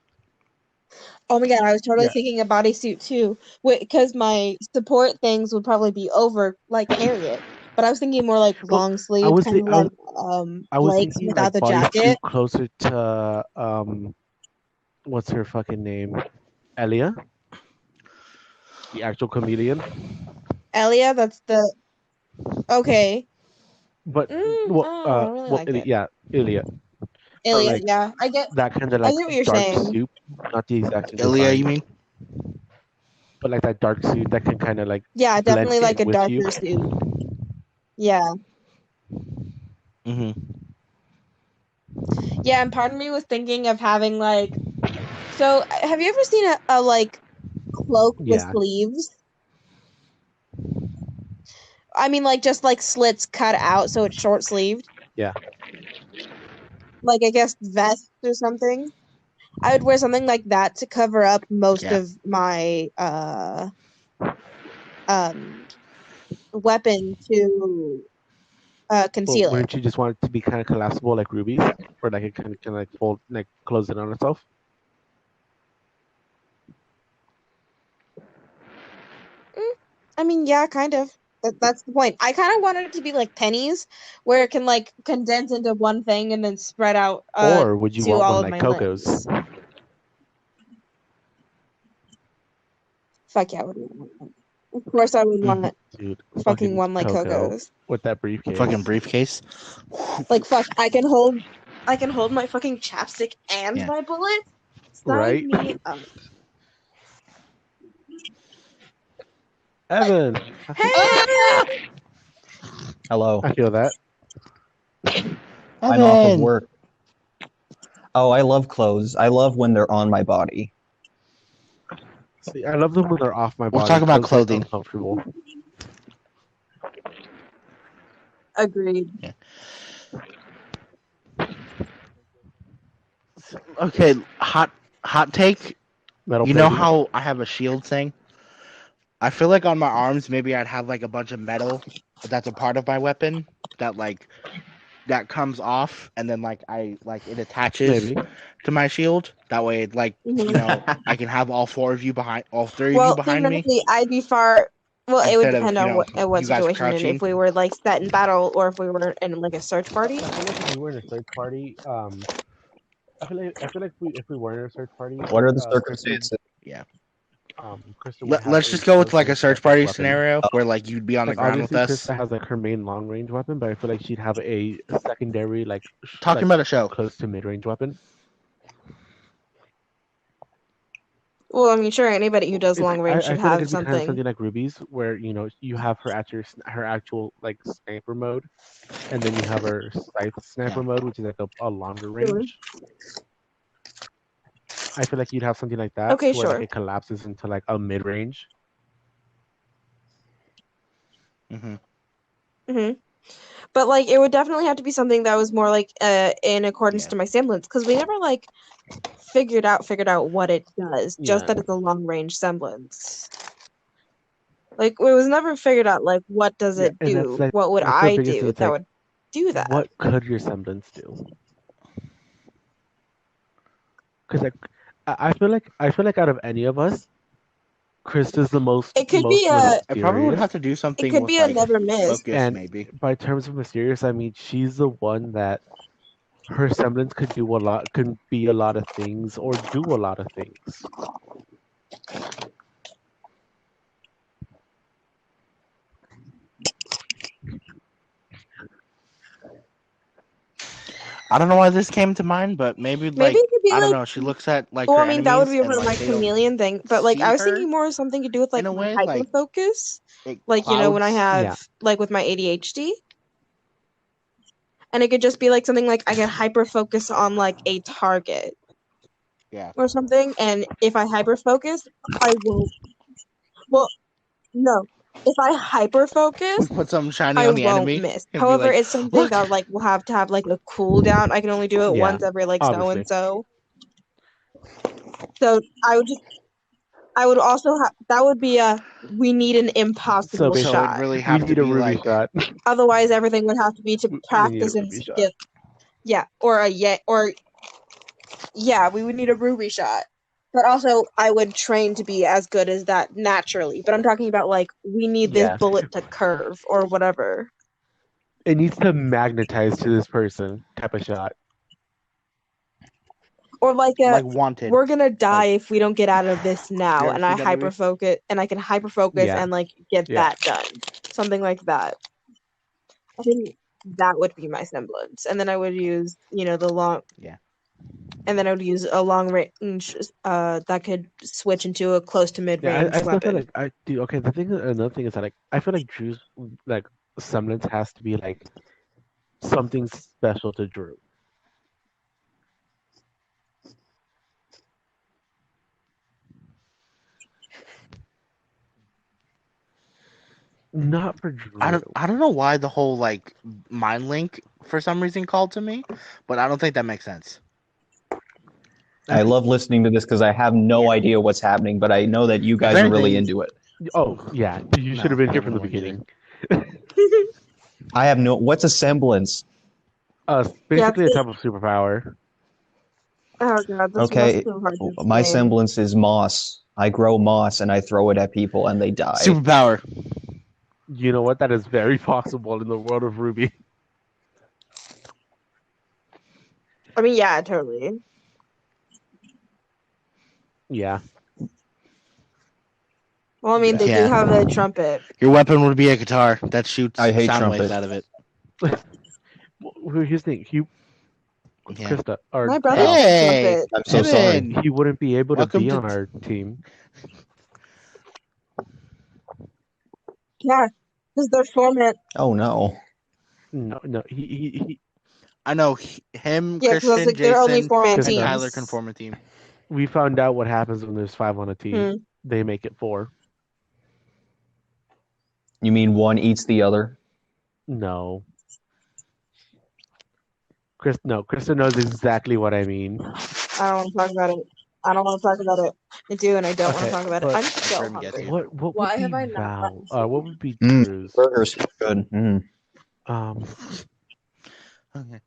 Oh my god, I was totally Yeah. thinking a bodysuit too, because my support things would probably be over like Harriet. But I was thinking more like Well, long I sleeve, was kind thi- of I was, like I was legs thinking like without the bodysuit jacket. closer to what's her fucking name? Elia, the actual comedian. Elia, that's the okay. But I don't really like it. Yeah, Ilya. But Elia, like yeah, I get that kind of I like get what you're dark saying. suit, not the exact same Ilya, design, you mean? but like that dark suit that can kind of like Yeah, blend definitely like in a with you. darker suit. Yeah. Mm-hmm. Yeah, and part of me was thinking of having like so have you ever seen a like cloak with Yeah, sleeves? I mean like just like slits cut out so it's short sleeved. yeah. Like I guess vest or something. I would wear something like that to cover up most Yeah. of my um weapon to Well, conceal it. wouldn't you just want it to be kind of collapsible like Ruby's, or like it can like fold, like close it on itself? I mean, yeah, kind of. That's the point. I kind of wanted it to be like pennies, where it can like condense into one thing and then spread out Or would you to want all one of like my Coco's? limbs. Fuck yeah, I would want. Of course, I would want Dude, fucking one like Coco Coco's. with that briefcase. Fucking briefcase. Like fuck, I can hold my fucking chapstick and Yeah. my bullets. Sign Right? me up. Evan, Hey! Hello. I feel that. I'm off of Evan! work. Oh, I love clothes. I love when they're on my body. See, I love them when they're off my body. We're talking about 'cause they're clothing. uncomfortable. Agreed. Okay, hot take. Metal You know plating. how I have a shield thing? I feel like on my arms, maybe I'd have like a bunch of metal that's a part of my weapon that comes off, and then like it attaches Maybe. to my shield. That way, like Mhm. I can have all three of you behind Well, me theoretically, I'd be far. Well, it would instead of depend on what you guys situation, and crouching. if we were like set in battle, or if we were in like a search party. I feel like if we were in a search party, I feel like if we were in a search party, What are the Krista, circumstances? Krista would have Let's just go with like a close-range search party weapon. scenario where like you'd be on the Like ground with obviously, us. Krista has like her main long range weapon, but I feel like she'd have a secondary like Talking about a show. close to mid range weapon. Well, I mean, sure, anybody who does long range I should feel like have it'd be kind of something. something like Ruby's, where you have her at her actual like sniper mode, and then you have her scythe sniper mode, which is like a longer range. I feel like you'd have something like that, Okay, where sure. like, it collapses into like a mid range. But like, it would definitely have to be something that was more like in accordance to my semblance, because we never like figured out what it does. Just that it's a long range semblance. Like, it was never figured out like what does it and do? that's What would that's the I biggest do thing, it's that like, would do that? What could your semblance do? Because like I feel like out of any of us, Krista's the most. It could most be a. mysterious. I probably would have to do something. It could with, be a like, never miss. focus, And maybe. by terms of mysterious, I mean she's the one that her semblance could do a lot, can be a lot of things, or do a lot of things. I don't know why this came to mind, but maybe like it could be I don't like. know. She looks at like Well, her I mean, that would be enemies for and, my like, they don't chameleon thing, but like see I was her thinking more of something to do with like in a my way, hyper like, focus, it like you know when I clouds. have like with my ADHD, and it could just be like something like I can hyper focus on like a target Yeah. or something, and if I hyper focus, I won't. Well, no, if I hyper focus, Put something shiny I on the won't enemy. miss. And be However, like, it's something look. that like will have to have like a cooldown. I can only do it Yeah, once every like so obviously. and so. So I would just I would also that would be we need an impossible basically- So shot. it'd really We have to need a be Ruby like shot. Otherwise, everything would have to be to We need a practice and Ruby shot. skill. Yeah, we would need a Ruby shot. But also, I would train to be as good as that naturally. But I'm talking about like we need this Yeah. bullet to curve or whatever. It needs to magnetize to this person type of shot. Or like Wanted. we're gonna die if we don't get out of this now, You ever and I seen that movie? hyper focus, and I can hyper focus Yeah. and like get Yeah. that done, something like that. I think that would be my semblance, and then I would use the long. Yeah. And then I would use a long range that could switch into a close to mid Yeah, range I still feel weapon. like okay. Another thing is that like I feel like Drew's like semblance has to be like something special to Drew. Not for Drew. I don't know why the whole like mind link for some reason called to me, but I don't think that makes sense. I love listening to this because I have no idea what's happening, but I know that you guys are really into it. Oh yeah, you should have been here from the beginning. I have no. What's a semblance? Basically a type of superpower. Oh god, that's Okay, so hard to my explain. semblance is moss. I grow moss and I throw it at people and they die. Superpower. You know what? That is very possible in the world of Ruby. I mean, yeah, totally. Yeah. Well, I mean, they Yeah. do have a trumpet. Your weapon would be a guitar that shoots I hate sound waves trumpet. out of it. Well, here's the thing. Yeah. Krista, or My brother Hey! has a trumpet. I'm so Evan! sorry. he wouldn't be able to Welcome be to- on our team. Yeah, because they're format. Oh no. No. He I know him, Yeah, because I was Christian, like, they're only Jason, four-man and and teams. Tyler can form a team. we found out what happens when there's 5 on a team. Hmm. They make it 4. You mean one eats the other? No. Krista knows exactly what I mean. I don't want to talk about it. I don't want to talk about it. I do, and I don't want Okay, to talk about it. but- I'm so Let me guess hungry. here. What Why would have be I not Val? gotten What would be Mm. Drew's? Burgers, good. Mm. Okay.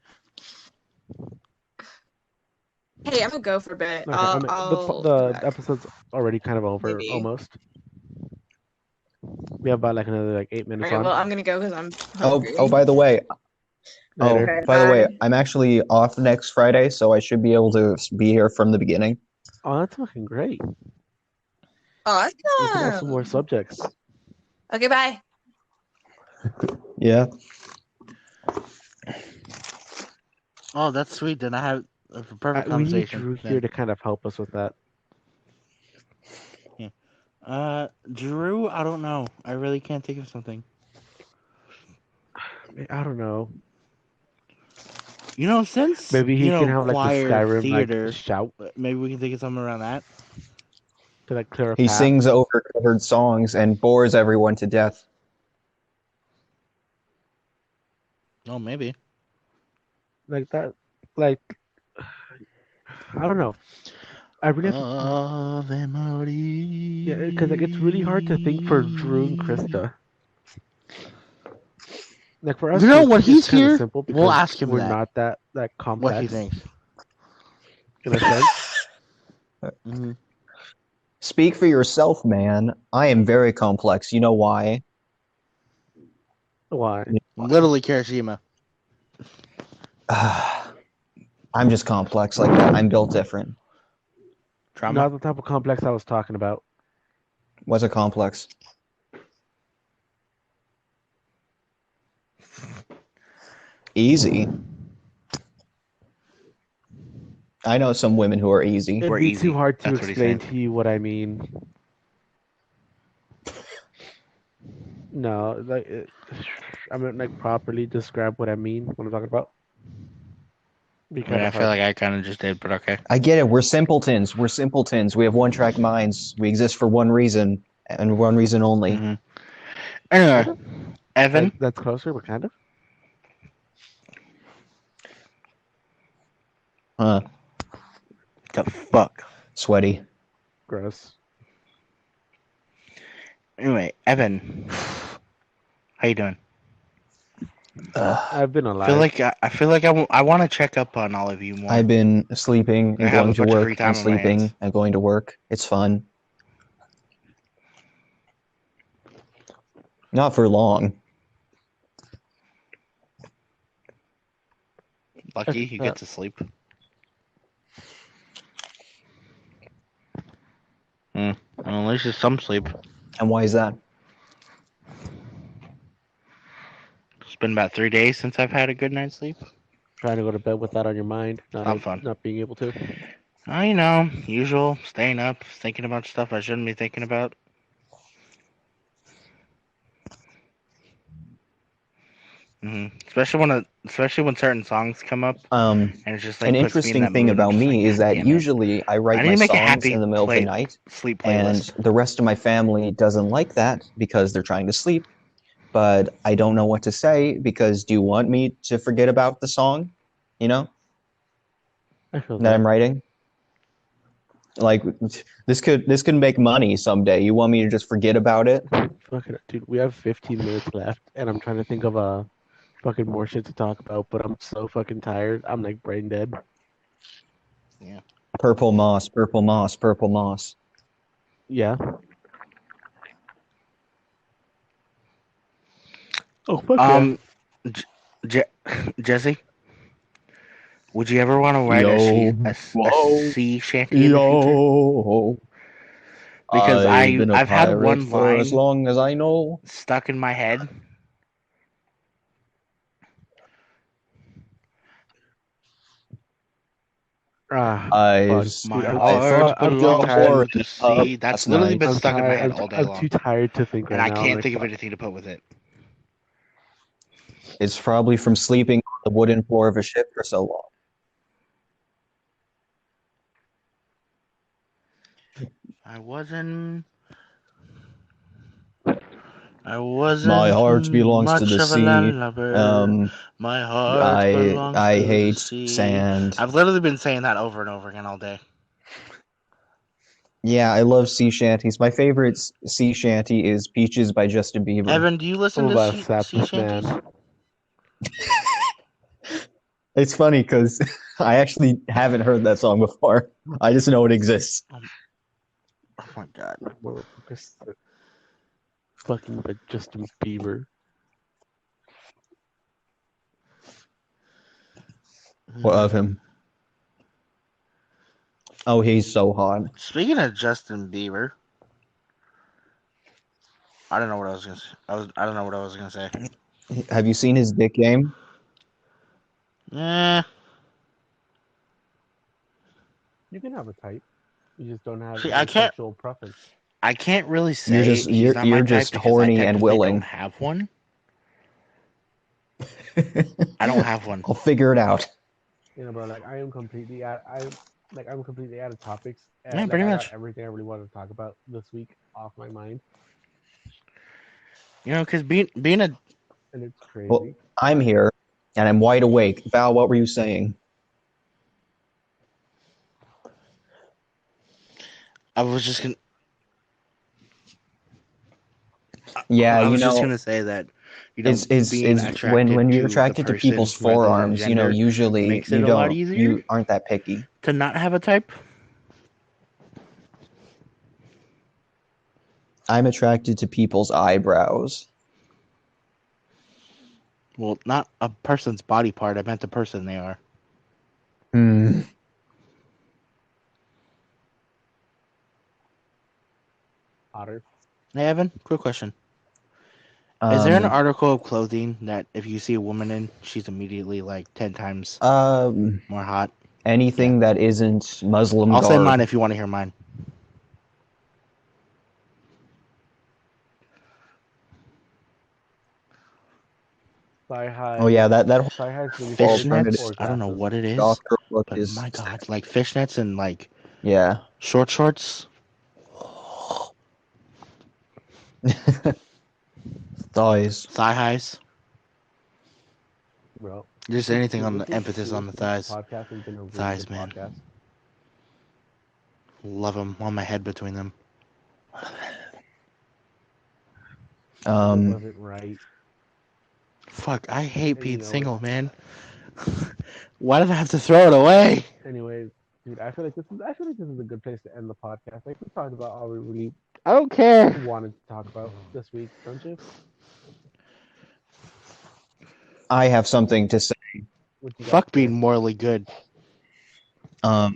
Hey, I'm gonna go for a bit. Okay, I mean, I'll the come back. episode's already kind of over, Maybe. almost. We have about like another 8 minutes Okay, on. well, I'm gonna go because I'm Oh, hungry. by the way. Later. Okay, By the way, bye. I'm actually off next Friday, so I should be able to be here from the beginning. Oh, that's fucking great. We can have some more Awesome. subjects. Okay, bye. Yeah. Oh, that's sweet. Then I have a perfect We need conversation. Drew then. here to kind of help us with that. Drew, I don't know. I really can't think of something. I don't know. You know, since Maybe he you know, can have like choir, the Skyrim theater, like shout maybe we can think of something around that. to like clear a He path. sings over covered songs and bores everyone to death. Oh, maybe. Like that. Like I don't know. I really have to, Ave Maria. yeah, because like it's really hard to think for Drew and Krista. Like for us, You know, it's when he's kinda here, simple we'll because ask him we're that. not that complex. What he thinks. In a sense. Mm-hmm. Speak for yourself, man. I am very complex. You know why? Why? Literally Kirishima. I'm just complex like that. I'm built different. Trauma. Not the type of complex I was talking about. What's a complex? Easy. I know some women who are easy. It'd We're be easy. too hard to That's what he's explain saying. to you what I mean. No, I mean like properly describe what I mean when I'm talking about. Be I mean, kind I of feel hard. like I kind of just did, but okay. I get it. We're simpletons. We're simpletons. We have one-track minds. We exist for one reason and one reason only. Mm-hmm. Anyway, Evan. That's closer, but kind of. Huh. The fuck? Sweaty. Gross. Anyway, Evan, how you doing? I've been I alive. feel like I want to check up on all of you more. I've been sleeping I and have going a to bunch of work free time and on my hands. sleeping and going to work. It's fun. Not for long. Lucky you get to sleep. Well, at least it's some sleep. And why is that? It's been about 3 days since I've had a good night's sleep. Trying to go to bed with that on your mind, Not fun. not being able to. You know, usual, staying up, thinking about stuff I shouldn't be thinking about. Especially when certain songs come up, and it's just like An puts me in interesting that thing mood. I'm about just me like, is "God that damn it." usually I write I need my to make a songs happy in the middle of the night, sleep and playlist. the rest of my family doesn't like that because they're trying to sleep. But I don't know what to say because do you want me to forget about the song, you know, I feel that I'm writing? Like this could make money someday. You want me to just forget about it? Fucking dude, we have 15 minutes left, and I'm trying to think of fucking more shit to talk about, but I'm so fucking tired. I'm like brain dead. Yeah. Purple moss, purple moss, purple moss. Yeah. Oh fuck yeah. Jesse, would you ever want to write a sea shanty in the future? Because I've had one for line as long as I know. stuck in my head. I've My Dude, heart I'm too belongs tired. to the sea. That's literally been I'm stuck in my tired. head all day I'm long, too tired to think right and I now. can't think of anything to put with it. It's probably from sleeping on the wooden floor of a ship for so long. I wasn't. My heart belongs much to the of a sea. lover. My heart belongs I to the hate sea. sand. I've literally been saying that over and over again all day. Yeah, I love sea shanties. My favorite sea shanty is Peaches by Justin Bieber. Evan, do you listen to sea shanties? Man. It's funny because I actually haven't heard that song before. I just know it exists. Oh my god. Fucking but Justin Bieber. What of him? Oh, he's so hot. Speaking of Justin Bieber, I don't know what I was gonna say. I don't know what I was gonna say. Have you seen his dick game? Yeah. You can have a type. You just don't have See, a sexual preference. I can't really say You're he's not my just type because horny I and technically willing. don't have one. I don't have one. I'll figure it out. You know, bro, like I'm completely out of topics. Yeah, pretty much. Got everything I really wanted to talk about this week off my mind. You know, because being a and it's crazy. Well, I'm here and I'm wide awake. Val, what were you saying? I was just gonna. Yeah, I was just gonna say that. You know, it's when you're attracted to people's forearms, you know, usually makes it a lot easier. You aren't that picky to not have a type. I'm attracted to people's eyebrows. Well, not a person's body part. I meant the person they are. Otter. Hey, Evan, quick question. Is there an article of clothing that if you see a woman in, she's immediately like 10 times more hot? Anything that isn't Muslim I'll garb. say mine if you want to hear mine. Oh yeah, that fishnets. I don't know what it is, but my god, like fishnets and like shorts. Thighs. Thigh highs. Bro. Just anything on the emphasis on the thighs. Thighs, man. Love them. Want my head between them. It wasn't right. Fuck, I hate And being you know single, man. Why did I have to throw it away? Anyways, dude, I feel like this is a good place to end the podcast. Like we talked about all we really I don't care. wanted to talk about this week, don't you? I have something to say. What you got Fuck for being us? morally good. I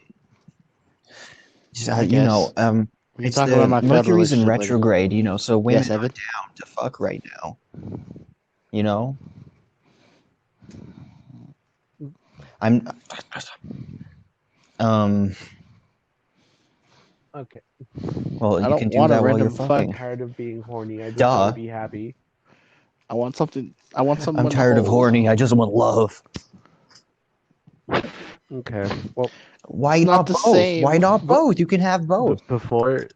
You know, We can it's talk the about my failed Mercury's in relationship later. retrograde. You know, so women Yes, are Evan. down to fuck right now. You know, I'm. Okay. Well, I you don't can do want a that while you're random fuck. fucking. I'm tired of being horny. I just Duh. want to be happy. I want something. I want someone. I'm tired to of hold. horny. I just want love. Okay. Well, Why It's not not the both? same. Why not both? You can have both. before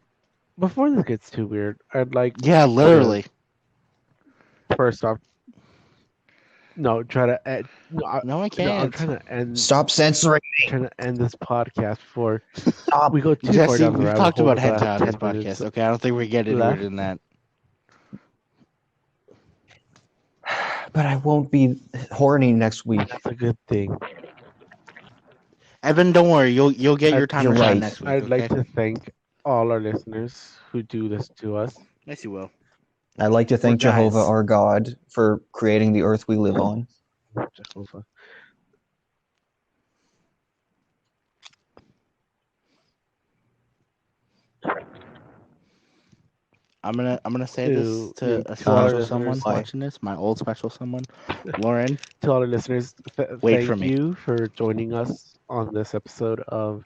this gets too weird, I'd like Yeah, literally. first off. No, try to end. No, No, I no, I'm can't. trying to end. Stop censoring. Trying to end this podcast before Stop. we go too far Jesse, down the we've rabbit talked hole about with the hentai last on this 10 minutes podcast. Okay, I don't think we get any left. weirder than that. But I won't be horny next week. That's a good thing. Evan, don't worry. You'll get your time You're to shine right. next week. I'd Okay? like to thank all our listeners who do this to us. Yes, you will. I'd like to thank Or guys. Jehovah, our God, for creating the earth we live on. Jehovah. I'm gonna say To- this to a to our special someone listeners. watching this. My old special someone, Lauren. To all our listeners, Wait thank for me. you for joining us on this episode of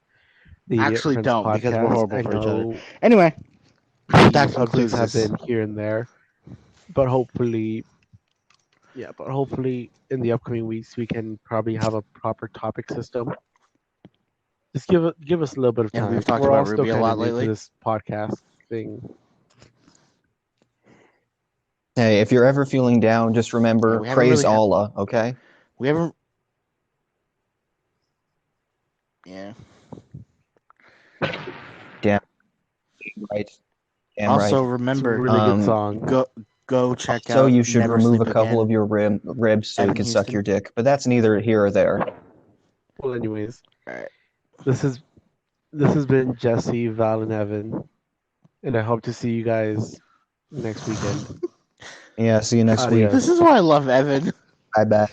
the Actually, Friends don't, because we're podcast. horrible I for each other. know Anyway, the that subjects concludes have this. been here and there, but hopefully in the upcoming weeks we can probably have a proper topic system. Just give us a little bit of Yeah, time. we've talked We're about all still Ruby a kind lot of new to lately. this podcast thing. Hey, if you're ever feeling down, just remember, Yeah, we haven't praise really had- Allah, okay? We haven't. Yeah. Right. Damn Also, right. remember, It's a really good Um, song. go check So out. you should Never remove Sleep a couple Again. of your ribs so you Evan can suck Houston. your dick, but that's neither here or there. Well, anyways, Alright. this has been Jesse, Val, and Evan, and I hope to see you guys next weekend. Yeah, see you next week. Adios. This is why I love Evan. Bye bye.